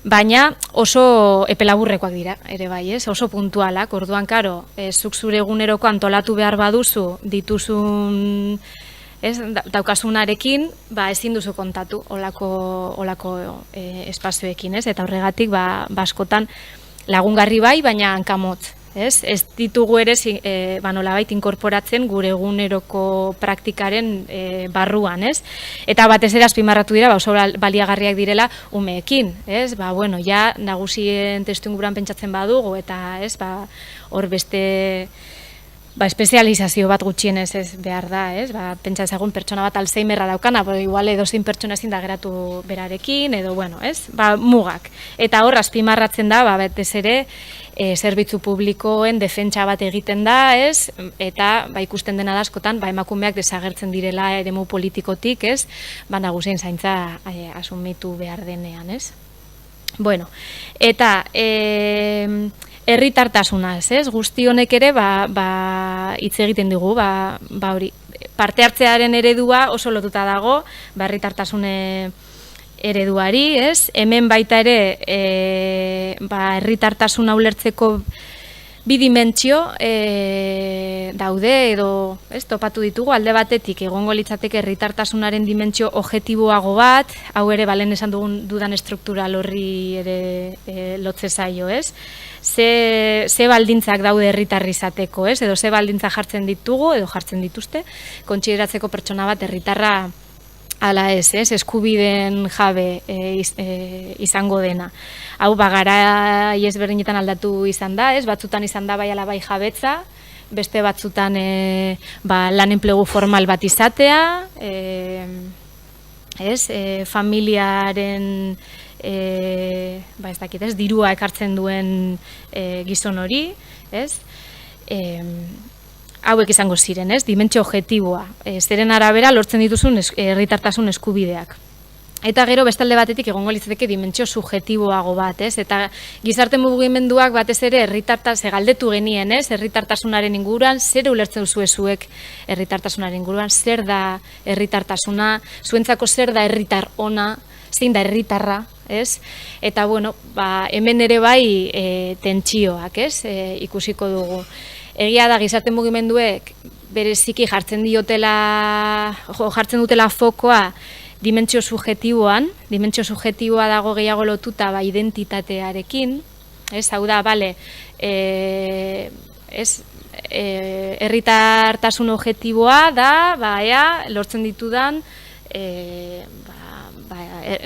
baina oso epelaburrekoak dira, ere bai, ez? Oso puntualak, orduan karo, zuk zure eguneroko antolatu behar baduzu dituzun daukasunarekin, ezin duzu kontatu olako espazioekin, ez? Eta horregatik, askotan lagungarri bai, baina hankamotz. Ez ditugu ere nolabait inkorporatzen gure eguneroko praktikaren barruan, ez? Eta batez ere azpimarratu dira, oso baliagarriak direla umeekin, ez? Ja nagusien testu inguruan pentsatzen badugu, eta ez, hor beste espezializazio bat gutxienez ez behar da, ez? Pentsa ezagun pertsona bat Alzheimerra daukana, igual edozein pertsona ezin da geratu berarekin, edo, ez? Mugak. Eta hor azpimarratzen da, batez ere, zerbitzu publikoen defentsa bat egiten da, ez? Eta ikusten dena da askotan, emakumeak desagertzen direla eremu politikotik, ez? Nagusien zaintza asumitu behar denean, ez? Eta herritartasunaz, ez? Guzti honek ere, hitz egiten dugu, hori, parte hartzearen eredua oso lotuta dago, herritartasune ereduari, ez? Hemen baita ere, herritartasuna ulertzeko bi dimentsio daude edo, ez, topatu ditugu, alde batetik egongo litzateke herritartasunaren dimentsio objektiboago bat, hau ere balen esan dudan estruktural horri ere lotze zaio, ez? Ze baldintzak daude herritar izateko, ez? Edo ze baldintza jartzen ditugu edo jartzen dituzte, kontsideratzeko pertsona bat herritarra ala ez, eskubideen jabe izango dena. Hau, gara ezberdinetan aldatu izan da, ez? Batzutan izan da bai ala bai jabetza, beste batzutan lan enplegu formal bat izatea, familiaren ez dakit, ez, dirua ekartzen duen gizon hori, ez? Hauek izango ziren, ez? Dimentsio objektiboa. Zeren arabera lortzen dituzun herritartasun eskubideak. Eta gero bestalde batetik egongo litzateke dimentsio subjektiboago bat, ez? Eta gizarte mugimenduak batez ere galdetu genien, ez? Herritartasunaren inguruan, zer ulertzen duzue zuek herritartasunaren inguruan, zer da herritartasuna, zuentzako zer da herritar ona, zein da herritarra, ez? Eta, hemen ere bai tentsioak, ez? Ikusiko dugu. Egia da, gizarte mugimenduek bereziki jartzen dutela fokoa dimentsio subjektiboan, dimentsio subjektiboa dago gehiago lotuta identitatearekin, ez? Hau da, herritartasun objektiboa da, lortzen ditudan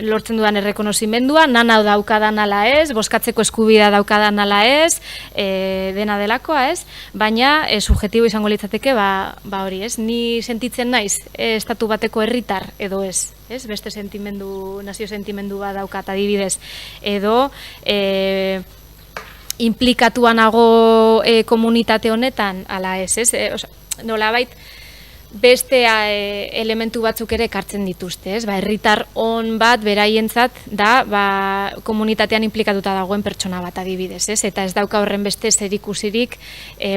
lortzen dudan errekonozimendua, nana daukadan ala ez, boskatzeko eskubidea daukadan ala ez, dena delakoa ez, baina subjektibo izango litzateke, hori ez, ni sentitzen naiz estatu bateko herritar edo ez, beste sentimendu, nazio sentimendu bat daukat adibidez, edo implikatuanago komunitate honetan, ala ez, nolabait, beste elementu batzuk ere ekartzen dituzte, herritar on bat beraientzat da komunitatean implikatuta dagoen pertsona bat adibidez, eta ez dauka horren beste zerikusirik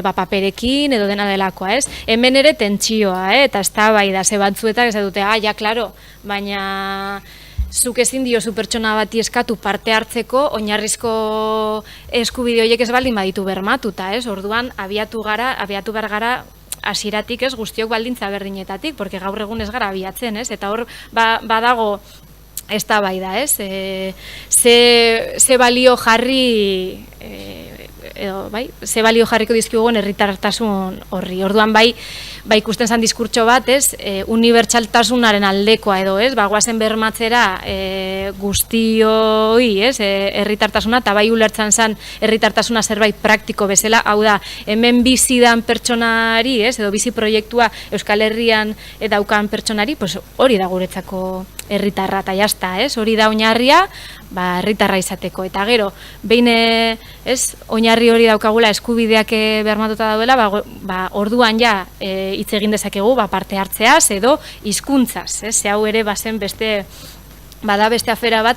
paperekin edo dena delakoa, hemen ere tentsioa, eta ez da bai da, ze batzuetak ez dute, ja, klaro, baina zuk ezin diozu pertsona bati eskatu parte hartzeko, oinarrizko eskubide horiek ez baldin baditu bermatuta, orduan abiatu behar gara hasieratik guztiok baldintza berdinetatik, porque gaur egun ez gara abiatzen, eta hor badago eztabaida, ze balio jarri ze balio jarriko dizkigun herritartasun horri. Orduan bai ikusten zan diskurtso bat, unibertsaltasunaren aldekoa edo, goazen bermatzera guztioi, herritartasuna, eta bai ulertzen zan herritartasuna zerbait praktiko bezala, hau da, hemen bizidan pertsonari, edo bizi proiektua Euskal Herrian daukan pertsonari, hori da guretzako herritarra, eta jazta, hori da oinarria, herritarra izateko, eta gero, behin oinarri hori daukagula eskubideak bermatuta dauela, orduan ja hitz egin dezakegu parte hartzeaz edo hizkuntzaz, ze hau ere bazen beste afera bat,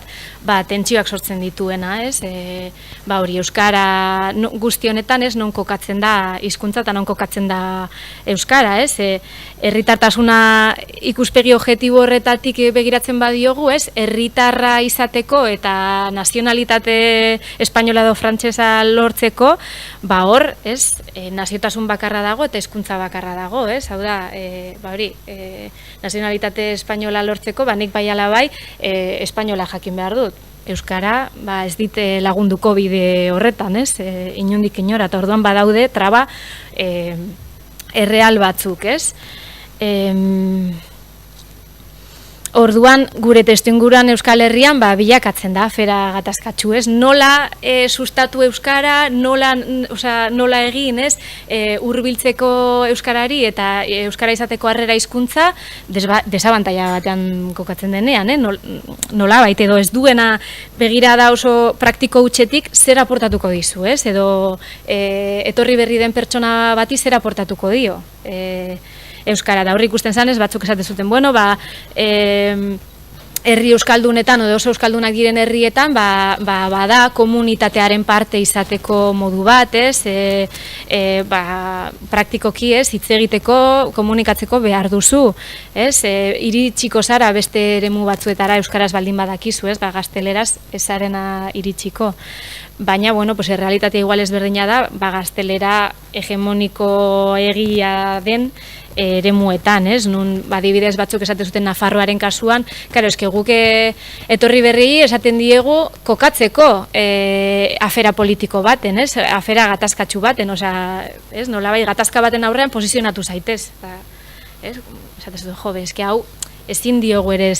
tentsioak sortzen dituena, hori euskara guzti honetan, non kokatzen da hizkuntza eta non kokatzen da euskara, herritartasuna ikuspegi objektibo horretatik begiratzen badiogu, herritarra izateko eta nazionalitate espainola edo frantsesa lortzeko, hor, naziotasun bakarra dago eta hizkuntza bakarra dago, hau da, hori, nazionalitate espainola lortzeko, nik bai ala bai, espainola jakin behar dut. Euskara ez dite lagunduko bide horretan, inondik inora, eta orduan badaude traba erreal batzuk, Orduan, gure testuinguruan Euskal Herrian bilakatzen da afera gatazkatsu, nola sustatu euskara, nola egin, hurbiltzeko euskarari eta euskara izateko harrera hizkuntza desabantaila batean kokatzen denean, nola baita edo ez duena begirada oso praktiko hutsetik zer aportatuko dizu, edo etorri berri den pertsona bati zer aportatuko dio. Euskara, da horri ikusten zanez, batzuk esate zuten, herri euskaldunetan, edo oso euskaldunak diren herrietan, bada komunitatearen parte izateko modu bat, praktikoki, hitz egiteko, komunikatzeko behar duzu, iritsiko zara beste eremu batzuetara euskaraz baldin badakizu, gazteleraz ezarena iritsiko. Baina, errealitatea igual ezberdina da, gaztelera hegemoniko egia den eremuetan, nun adibidez batzuk esaten zuten Nafarroaren kasuan, karo, guk etorri berri esaten diegu kokatzeko afera politiko baten, afera gatazkatsu baten, nolabai gatazka baten aurrean posizionatu zaitez. Esaten zuten, hau ezin diogu ere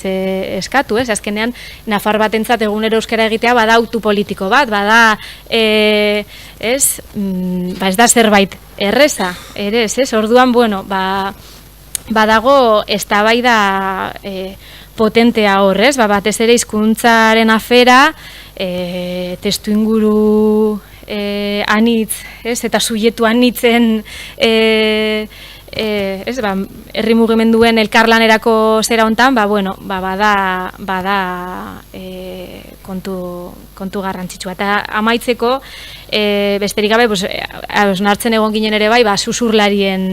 eskatu, azkenean Nafar batentzat egunero euskara egitea bada autu politiko bat, bada ez da zerbait erreza, ere ez, orduan, badago eztabaida potentea horrez, batez ere hizkuntzaren afera, testuinguru anitz, eta subjektu anitzen herri mugimenduen elkarlanerako zera hontan, bada kontu garrantzitsua. Eta amaitzeko, besterik gabe, nartzen egon ginen ere bai, susurlarien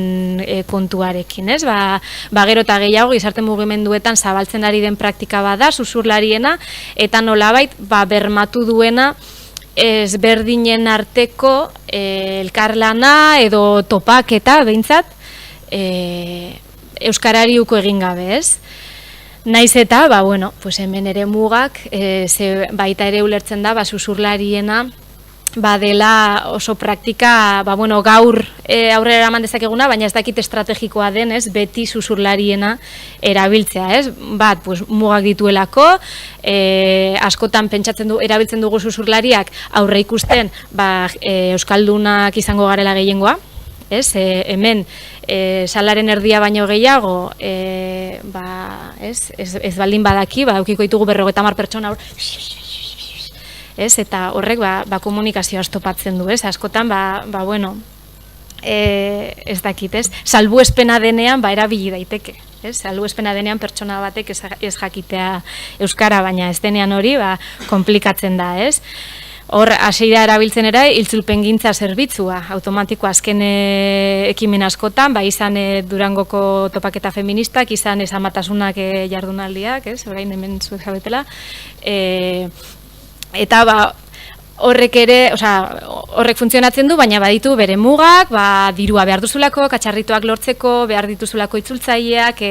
kontuarekin, gero eta gehiago, gizarte mugimenduetan zabaltzen ari den praktika bada, susurlariena, eta nolabait, bermatu duena, ezberdinen arteko elkarlana edo topaketa, behintzat, euskarari uko egin gabe, Naiz eta, hemen ere mugak, baita ere ulertzen da, susurlariena dela oso praktika, gaur aurrera eraman dezakeguna, baina ez dakit estrategikoa den, beti susurlariena erabiltzea, Bat, mugak dituelako, askotan erabiltzen dugu susurlariak aurre ikusten, euskaldunak izango garela gehiengoa, hemen salaren erdia baino gehiago, ez baldin badaki, eukiko ditugu 50 pertsona eta horrek komunikazioa estopatzen du, askotan, ez dakit, salbuespena denean erabili daiteke, salbuespena denean pertsona batek ez jakitea euskara, baina ez denean hori komplikatzen da, Hor, haseida erabiltzen ere, itzulpengintza zerbitzua, automatikoa azken ekimen askotan, izan Durangoko topaketa feministak, izan esamatasunak jardunaldiak, orain hemen zuek zabetela, eta horrek ere, horrek funtzionatzen du, baina baditu bere mugak, dirua behar duzulako, katxarritoak lortzeko, behar dituzulako itzultzaileak,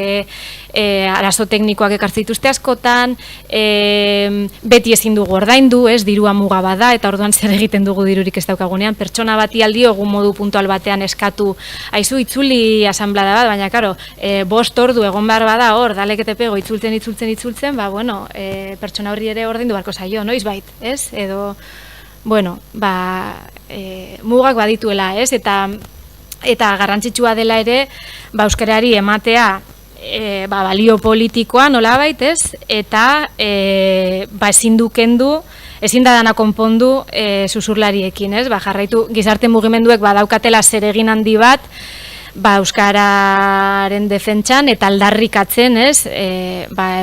arazo teknikoak ekartzen dituzte askotan, beti ezin dugu ordaindu, dirua muga bada, eta orduan zer egiten dugu dirurik ez daukagunean, pertsona bati aldio egun modu puntual batean eskatu, aizu itzuli asanblada bat, baina karo, 5 ordu egon behar bada hor, dalekete pego itzultzen, pertsona horri ere ordaindu beharko zaio, noiz bait, edo mugak badituela, eta garrantzitsua dela ere, euskarari ematea balio politikoa nolabait, eta ezin du kendu, ezin da dana konpondu susurlariekin, jarraitu gizarte mugimenduek badaukatela zeregin handi bat, euskararen defentsan eta aldarrikatzen,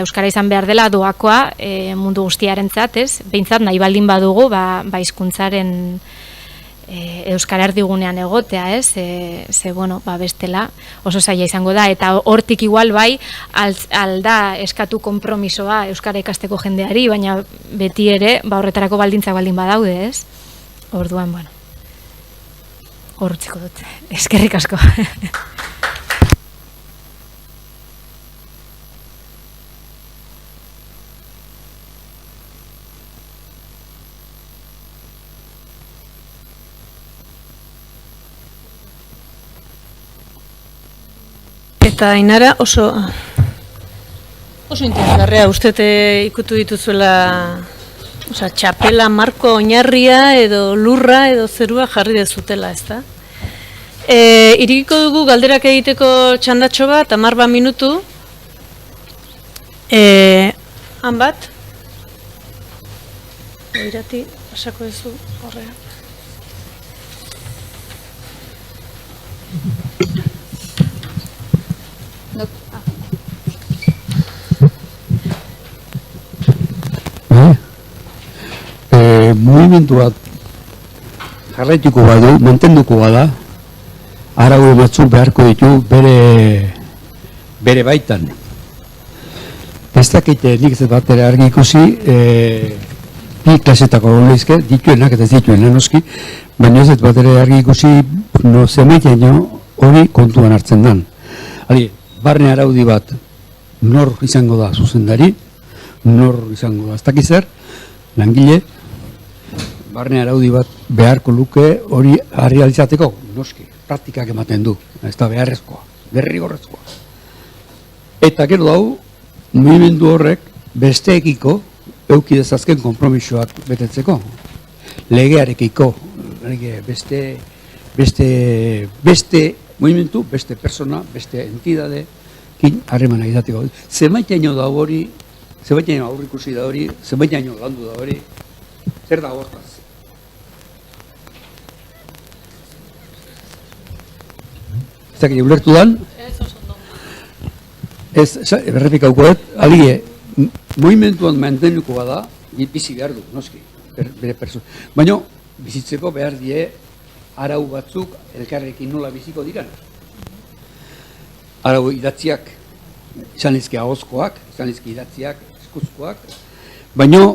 euskara izan behar dela doakoa mundu guztiarentzat, behintzat nahi baldin badugu hizkuntzaren euskara erdigunean egotea, bestela oso zaila izango da, eta hortik igual alda eskatu konpromisoa euskara ikasteko jendeari, baina beti ere horretarako baldintzak baldin badaude, orduan, hor utziko dut. Eskerrik asko. Eta Ainara oso interesgarria uste ikutu dituzuela, txapela, marko, oinarria edo lurra edo zerua jarri dezutela, ezta? Irikiko dugu galderak egiteko txandatxo bat, 10 minutu. Han bat? Irati, pasako duzu horrean. Mugimendu bat jarraituko badu, mantenduko bada, arau batzuk beharko ditu bere baitan. Ez dakite nik ez bat ere argi ikusi, bi klasetako leizke, dituenak eta ez dituenak noski, baina ez bat ere argi ikusi zemaitean hori kontuan hartzen dan. Barne araudi bat nor izango da zuzendari, nor izango da ez dakizer, langile, barne araudi bat beharko luke hori realizateko, noski, praktikak ematen du, ez da beharrezkoa, derrigorrezkoa. Eta gero dau, mugimendu horrek besteekiko euki dezazken konpromisoak betetzeko. Legearekiko, beste mugimendu, beste persona, beste entidadekin harremana izateko. Zemaitaino da hori, zemaitaino aurrikusi da hori, zemaitaino landu da hori, zer da hortaz? Ez dakit ulertu dan? Ez, berrepikaukoet, alie, mugimenduan mantenuko bada, bizi behar du, noski, bere persona. Baina, bizitzeko behar die arau batzuk elkarrekin nola biziko diran. Arau idatziak, izan ezke ahozkoak, izan ezke idatziak, eskuzkoak, baina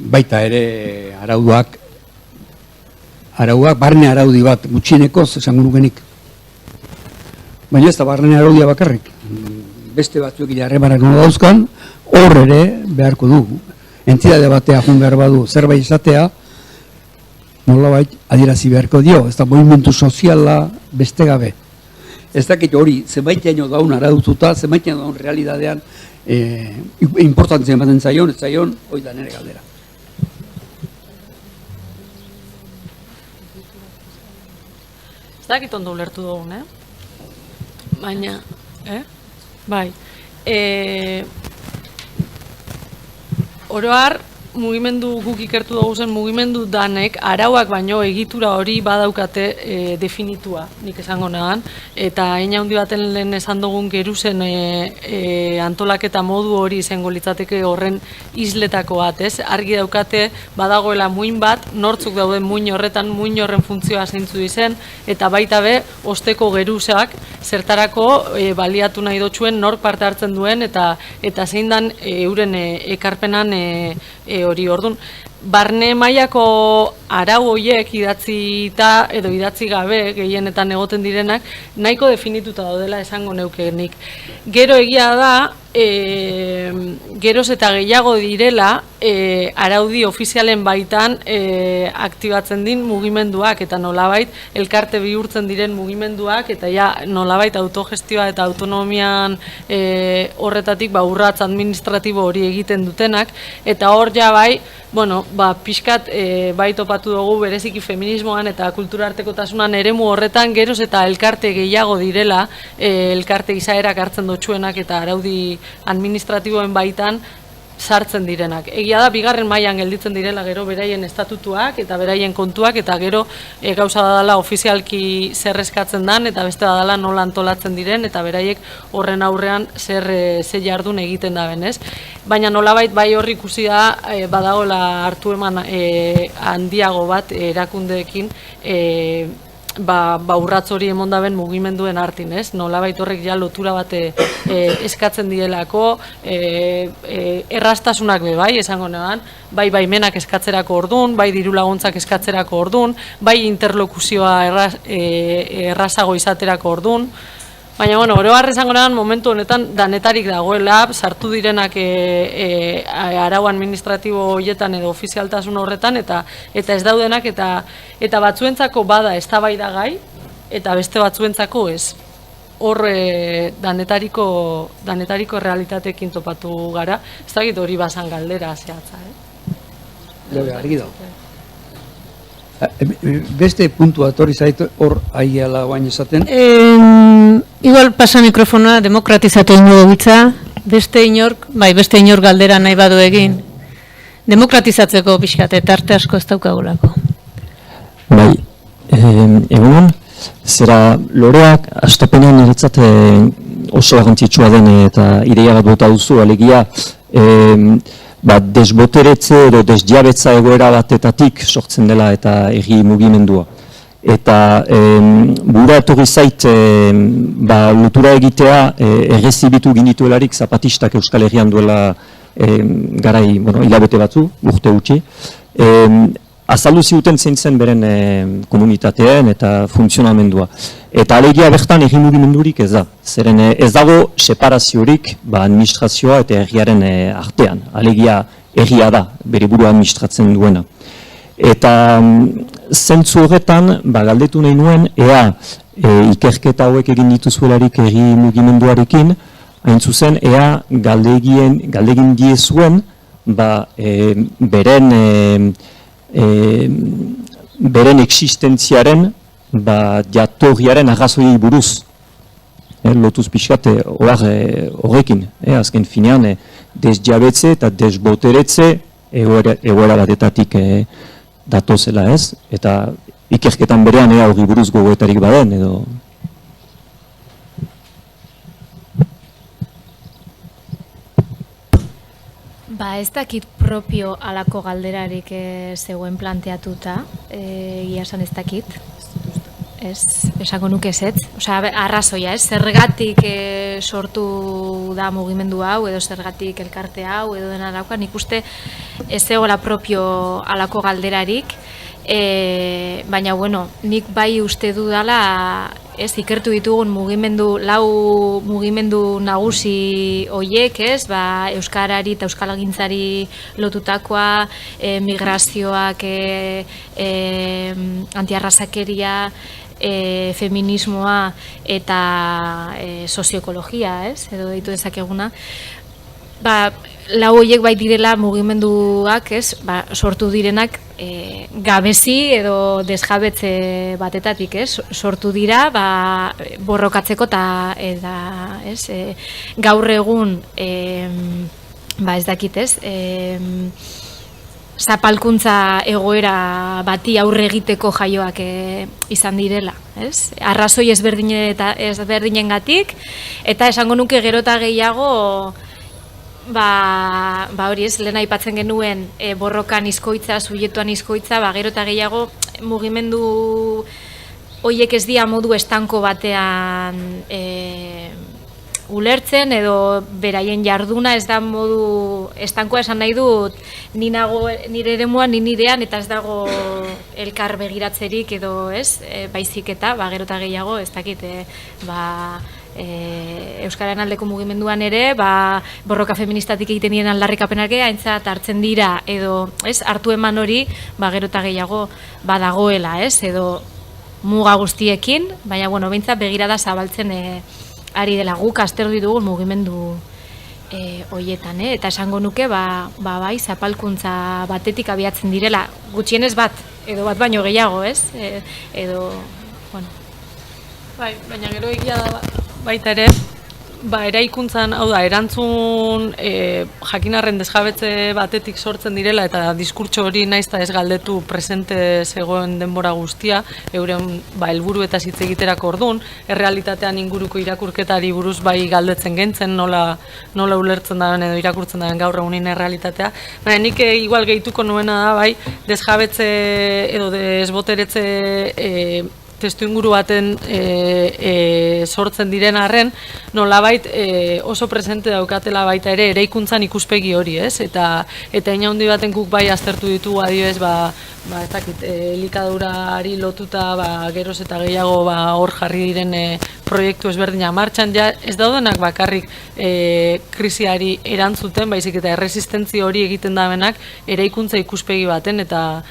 baita ere arauak, barne araudi bat gutxienekoz esango nukenik. Baina ez da barne araudia bakarrik. Beste batzuk harremanak nola dauzkan, hor ere beharko du. Entidade batea jun behar badu zerbait izatea, nolabait adierazi beharko dio, ez da movimentu soziala beste gabe. Ez dakit hori, zenbaiteaino daun araututa, zenbaiteaino daun realidadean importantzia ematen zaion, ez zaion, hori da nire galdera. Ez dakit ondo ulertu dugun, Baina, Bai. Oroar, mugimendu guk ikertu dugu zen mugimendu danek arauak baino egitura hori badaukate definitua, nik esango nahan, eta hein handi baten lehen esan dugun geruzen antolaketa modu hori izango litzateke horren isletako bat, ez? Argi daukate badagoela muin bat, nortzuk dauden muin horretan, muin horren funtzioa zeintzu izen, eta baita be, osteko geruzak zertarako baliatu nahi dotxuen nork parte hartzen duen, eta zein dan euren ekarpenan hori, orduan, barne mailako arau horiek idatzita edo idatzi gabe gehienetan egoten direnak nahiko definituta daudela esango neukenik. Gero egia da, geroz eta gehiago direla araudi ofizialen baitan aktibatzen din mugimenduak eta nolabait elkarte bihurtzen diren mugimenduak eta ja nolabait autogestioa eta autonomian horretatik urratz administratibo hori egiten dutenak eta hor ja bai, bueno, pixkat bai topatu dugu bereziki feminismoan eta kulturartekotasunan eremu horretan geroz eta elkarte gehiago direla elkarte izaerak hartzen dotsuenak eta araudi administratiboen baitan sartzen direnak. Egia da, bigarren mailan gelditzen direla gero beraien estatutuak eta beraien kontuak eta gero gauza badala ofizialki zer eskatzen dan eta beste badala nola antolatzen diren eta beraiek horren aurrean zer jardun egiten da benez. Baina nolabait bai horri ikusi da badagola hartu eman handiago bat erakundeekin urratz hori emondaben mugimenduen artin, ez? Nolabait horrek ja lotura bat eskatzen dielako, errastasunak be bai, esango neban, bai baimenak eskatzerako ordun, bai diru laguntzak eskatzerako ordun, bai interlokuzioa errazago izaterako ordun. Baina, bueno, oro har esango neban momentu honetan danetarik dagoela, sartu direnak arau administratibo horietan edo ofizialtasun horretan, eta ez daudenak, eta batzuentzako bada eztabaidagai, eta beste batzuentzako ez. Hor danetariko realitateekin topatu gara, ez dakit hori basan galdera zehatza, Argi dago. Beste puntu atorri zait hor aiala guain esaten? Igual pasa mikrofonoa demokratizatu ingo bitza, beste inor galdera nahi badu egin. Demokratizatzeko pixkat, eta arte asko ez daukagulako. Bai, egunon, zera loreak astapenean niretzat oso garrantzitsua den eta ideia bat bota duzu, alegia desboteretze edo desjabetza egoera batetatik sortzen dela eta egi mugimendua. Eta bura etorri zait lotura egitea errezibitu ginituelarik zapatistak Euskal Herrian duela garai, hilabete batzu, urte gutxi. Azaldu ziuten zein zen beren komunitateen eta funtzionamendua. Eta alegia bertan egi mugimendurik ez da. Zeren ez dago separaziorik administrazioa eta herriaren artean. Alegia herria da, bere burua administratzen duena. Eta zentzu horretan, galdetu nahi nuen, ea ikerketa hauek egin dituzuelarik egi mugimenduarekin, hain zuzen, ea galdegin diezuen beren existentziaren jatorriaren arrazoiei buruz. Lotuz pixkat horrekin. Azken finean, desjabetze eta desboteretze egoera batetatik datozela ez. Eta ikerketan berean hori buruz gogoetarik baden edo. Ez dakit propio alako galderarik zegoen planteatuta, egia esan ez dakit. Esango nuke ezetz. Arrazoia, zergatik sortu da mugimendu hau, edo zergatik elkarte hau, edo dena dauka, nik uste ez zegoela propio alako galderarik, baina, nik bai uste dudala ez, ikertu ditugun lau mugimendu nagusi hoiek, ez, euskarari eta euskalgintzari lotutakoa, migrazioak, antiarrazakeria, feminismoa eta sozioekologia, ez, edo deitu dezakeguna. Lau horiek bai direla mugimenduak, ez, sortu direnak gabezi edo desjabetze batetatik, ez, sortu dira borrokatzeko eta ez, gaur egun ez dakit, ez, zapalkuntza egoera bati aurre egiteko jaioak izan direla, ez? Arrazoi ezberdinengatik eta esango nuke gero eta gehiago hori ez, lehen aipatzen genuen borrokan izkoitza, subjektuan izkoitza, gero eta gehiago mugimendu horiek ez dira modu estanko batean ulertzen edo beraien jarduna ez da modu estankoa, esan nahi dut nire eremuan, nirean eta ez dago elkar begiratzerik edo ez, baizik eta gero eta gehiago ez dakit Euskararen aldeko mugimenduan ere borroka feministatik egiten diren aldarrikapenak aintzat hartzen dira edo ez, hartu eman hori gero eta gehiago badagoela, ez, edo muga guztiekin, baina behintzat begirada zabaltzen ari dela guk azter ditugun mugimendu hoietan, eta esango nuke bai zapalkuntza batetik abiatzen direla, gutxienez bat edo bat baino gehiago, ez, edo Bai, baina gero egia da baita ere, eraikuntzan, hau da, erantzun jakinarren desjabetze batetik sortzen direla eta diskurtso hori naizta ez galdetu presente zegoen denbora guztia, euren helburu eta hitz egiterako orduan, errealitatean inguruko irakurketari buruz bai galdetzen gentzen, nola ulertzen daren edo irakurtzen daren gaur egunin errealitatea. Baina nik igual gehituko nuena da bai, desjabetze edo desboteretze testu inguru baten sortzen diren arren, nolabait oso presente daukatela baita ere eraikuntzan ikuspegi hori, ez? Eta ina handi baten guk bai aztertu ditugu adibidez, ez dakit, elikadurari lotuta geroz eta gehiago hor jarri diren proiektu ezberdina martxan, ja ez daudenak bakarrik krisiari erantzuten, baizik eta erresistentzia hori egiten dabenak eraikuntza ikuspegi baten eta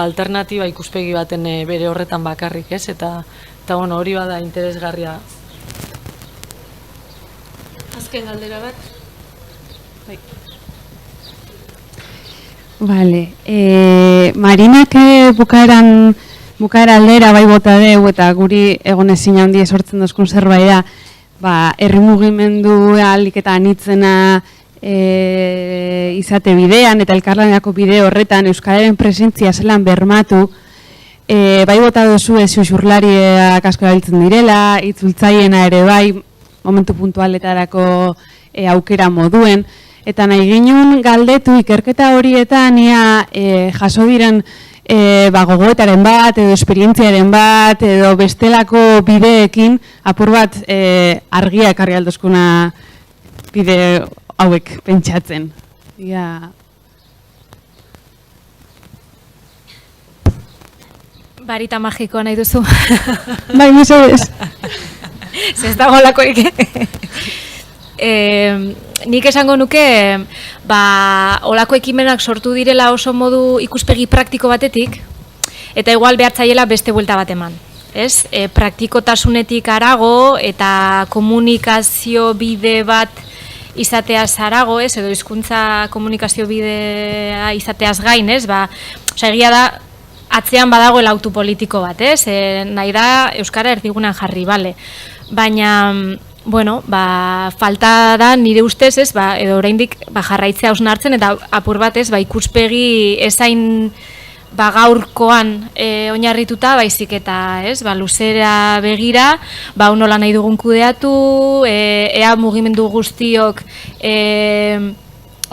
alternatiba ikuspegi baten bere horretan bakarrik, ez? Eta hori bada interesgarria. Azken galdera bat. Bai. Vale. Marinak bukaera aldera bai bota deu eta guri egon ezin handia sortzen dozkun zerbait da, herri mugimendu ahalik eta anitzena izate bidean eta elkarlanerako bide horretan euskararen presentzia zelan bermatu, bai bota dozu xuxurlariak asko erabiltzen direla, itzultzaiena ere bai momentu puntualetarako aukera moduen, eta nahi ginen galdetu ikerketa horietan ia jaso diren gogoetaren bat edo esperientziaren bat edo bestelako bideekin apur bat argia ekarri aldozkuna bide hauek pentsatzen. Barita magikoa nahi duzu. Bai, mesedez. Ez dago lakoik. Nik esango nuke, olako ekimenak sortu direla oso modu ikuspegi praktiko batetik, eta igual behartzaiela beste buelta bat eman. Praktikotasunetik harago eta komunikazio bide bat izateaz harago, edo hizkuntza komunikazio bidea izateaz gain, egia da, atzean badagoela autu politiko bat, nahi da euskara erdigunan jarri, bale. Baina, falta da nire ustez, edo oraindik jarraitzea hausnartzen eta apur bat ikuspegi ezain gaurkoan oinarrituta, baizik eta luzera begira, nola nahi dugun kudeatu, ea mugimendu guztiok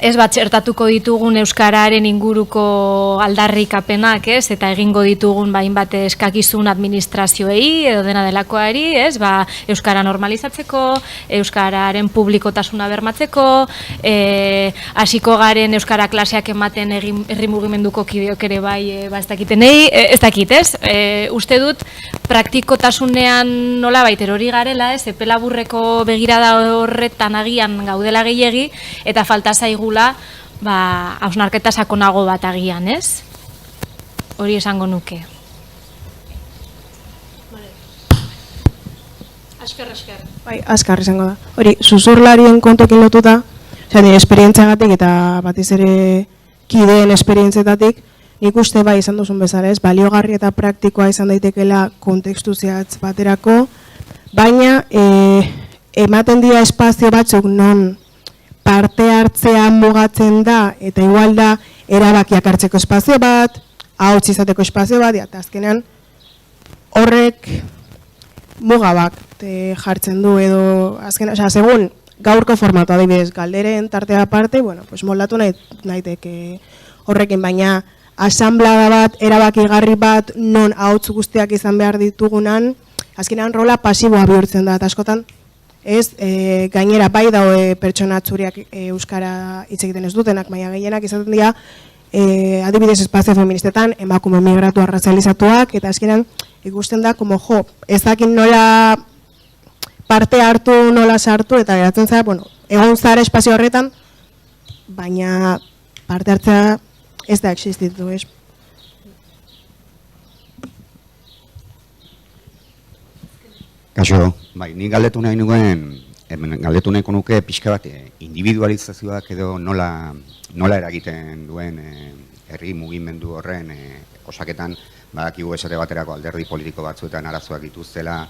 txertatuko ditugun euskararen inguruko aldarrikapenak, eta egingo ditugun hainbat eskakizun administrazioei edo dena delakoari, euskara normalizatzeko, euskararen publikotasuna bermatzeko, hasiko garen euskara klaseak ematen herri mugimenduko kideok ere bai ez dakitenei, ez dakit, uste dut praktikotasunean nola baiter hori garela, ez, epe laburreko begirada horretan agian gaudela gehiegi, eta falta zaigula, hausnarketa sakonago bat agian, ez? Hori esango nuke. Asker. Bai, askar izango da. Hori, zuzurlarien kontuekin lotuta, nire esperientziagatik eta batez ere kideen esperientzietatik, nik uste bai izan duzun bezala, ez, baliogarri eta praktikoa izan daitekela kontekstu zehatz baterako, baina ematen dira espazio batzuk non parte hartzea mugatzen da, eta igual da erabakiak hartzeko espazio bat, ahots izateko espazio bat, eta azkenean horrek mugabak jartzen du edo azkenean, osea, segun gaurko formatu adibidez galderen tartea aparte, bueno, pues moldatu naiteke horrekin, baina asanblada bat, erabakigarri bat, non ahots guztiak izan behar ditugunan, azkenean rola pasiboa bihurtzen da, eta askotan, ez, gainera bai daue pertsona txuriak euskara hitz egiten ez dutenak, baina gehienak izaten dira, adibidez espazio feministetan, emakume migratu arrazalizatuak, eta azkenean ikusten da, como jo, ez dakin nola parte hartu, nola sartu, eta geratzen zara, bueno, egon zara espazio horretan, baina parte hartzea ez da existitu, ez? Kaixo, bai, ni galdetu nahi nuke pixka bat individualizazioak edo nola eragiten duen herri mugimendu horren osaketan, badakigu esate baterako alderdi politiko batzuetan arazoak dituztela,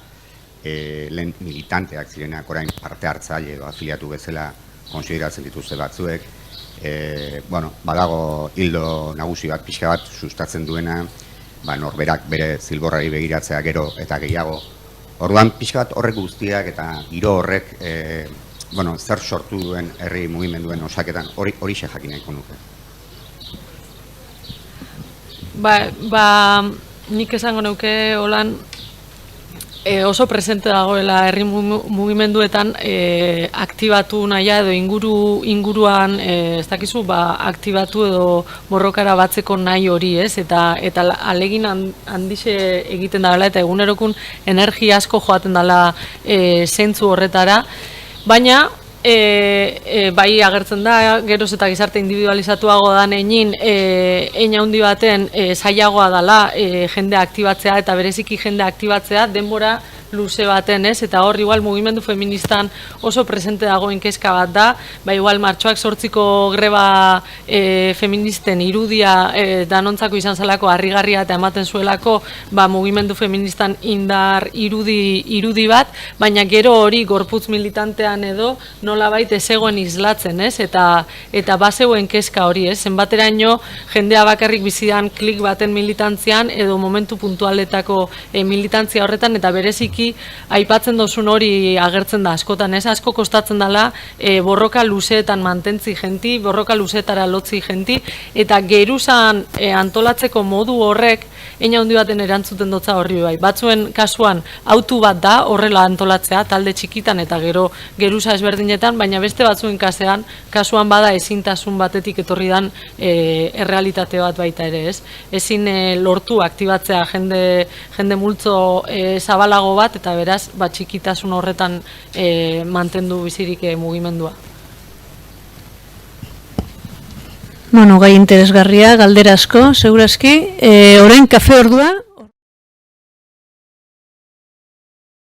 lehen militanteak zirenak orain parte hartzaile edo afiliatu bezala konsideratzen dituzte batzuek, badago hildo nagusi bat pixka bat sustatzen duena, norberak bere zilborrari begiratzea gero eta gehiago. Orduan pixka bat horrek guztiak eta giro horrek zer sortu duen herri mugimenduen osaketan, hori xe jakin nahiko nuke. Nik esango nuke holan oso presente dagoela herri mugimenduetan aktibatu nahia edo inguruan ez dakizu aktibatu edo borrokara batzeko nahi hori, ez? Eta alegin handixe egiten dela eta egunerokun energia asko joaten dela zentzu horretara, baina bai agertzen da, geroz eta gizarte individualizatuago da egin handi baten zailagoa dela jende aktibatzea eta bereziki jende aktibatzea denbora luze baten, ez? Eta hor igual mugimendu feministan oso presente dagoen kezka bat da, igual martxoak 8ko greba feministen irudia danontzako izan zelako harrigarria eta ematen zuelako mugimendu feministan indar irudi bat, baina gero hori gorputz militantean edo nolabait ez zegoen islatzen, ez? Eta bazegoen kezka hori, ez? Zenbateraino jendea bakarrik bizidan klik baten militantzian edo momentu puntualetako militantzia horretan eta bereziki aipatzen dozun hori agertzen da askotan, ez? Asko kostatzen dela borroka luzeetan mantentzi jenti, borroka luzeetara lotzi jenti, eta geruzan antolatzeko modu horrek handi baten erantzuten dotza horri bai. Batzuen kasuan autu bat da horrela antolatzea, talde txikitan eta geruza ezberdinetan, baina beste batzuen kasuan bada ezintasun batetik etorri dan errealitate bat baita ere, ez? Ezin lortu aktibatzea jende multzo zabalago bat, eta beraz, txikitasun horretan mantendu bizirik mugimendua. Gai interesgarria, galdera asko, segurazki. Orain kafe ordua,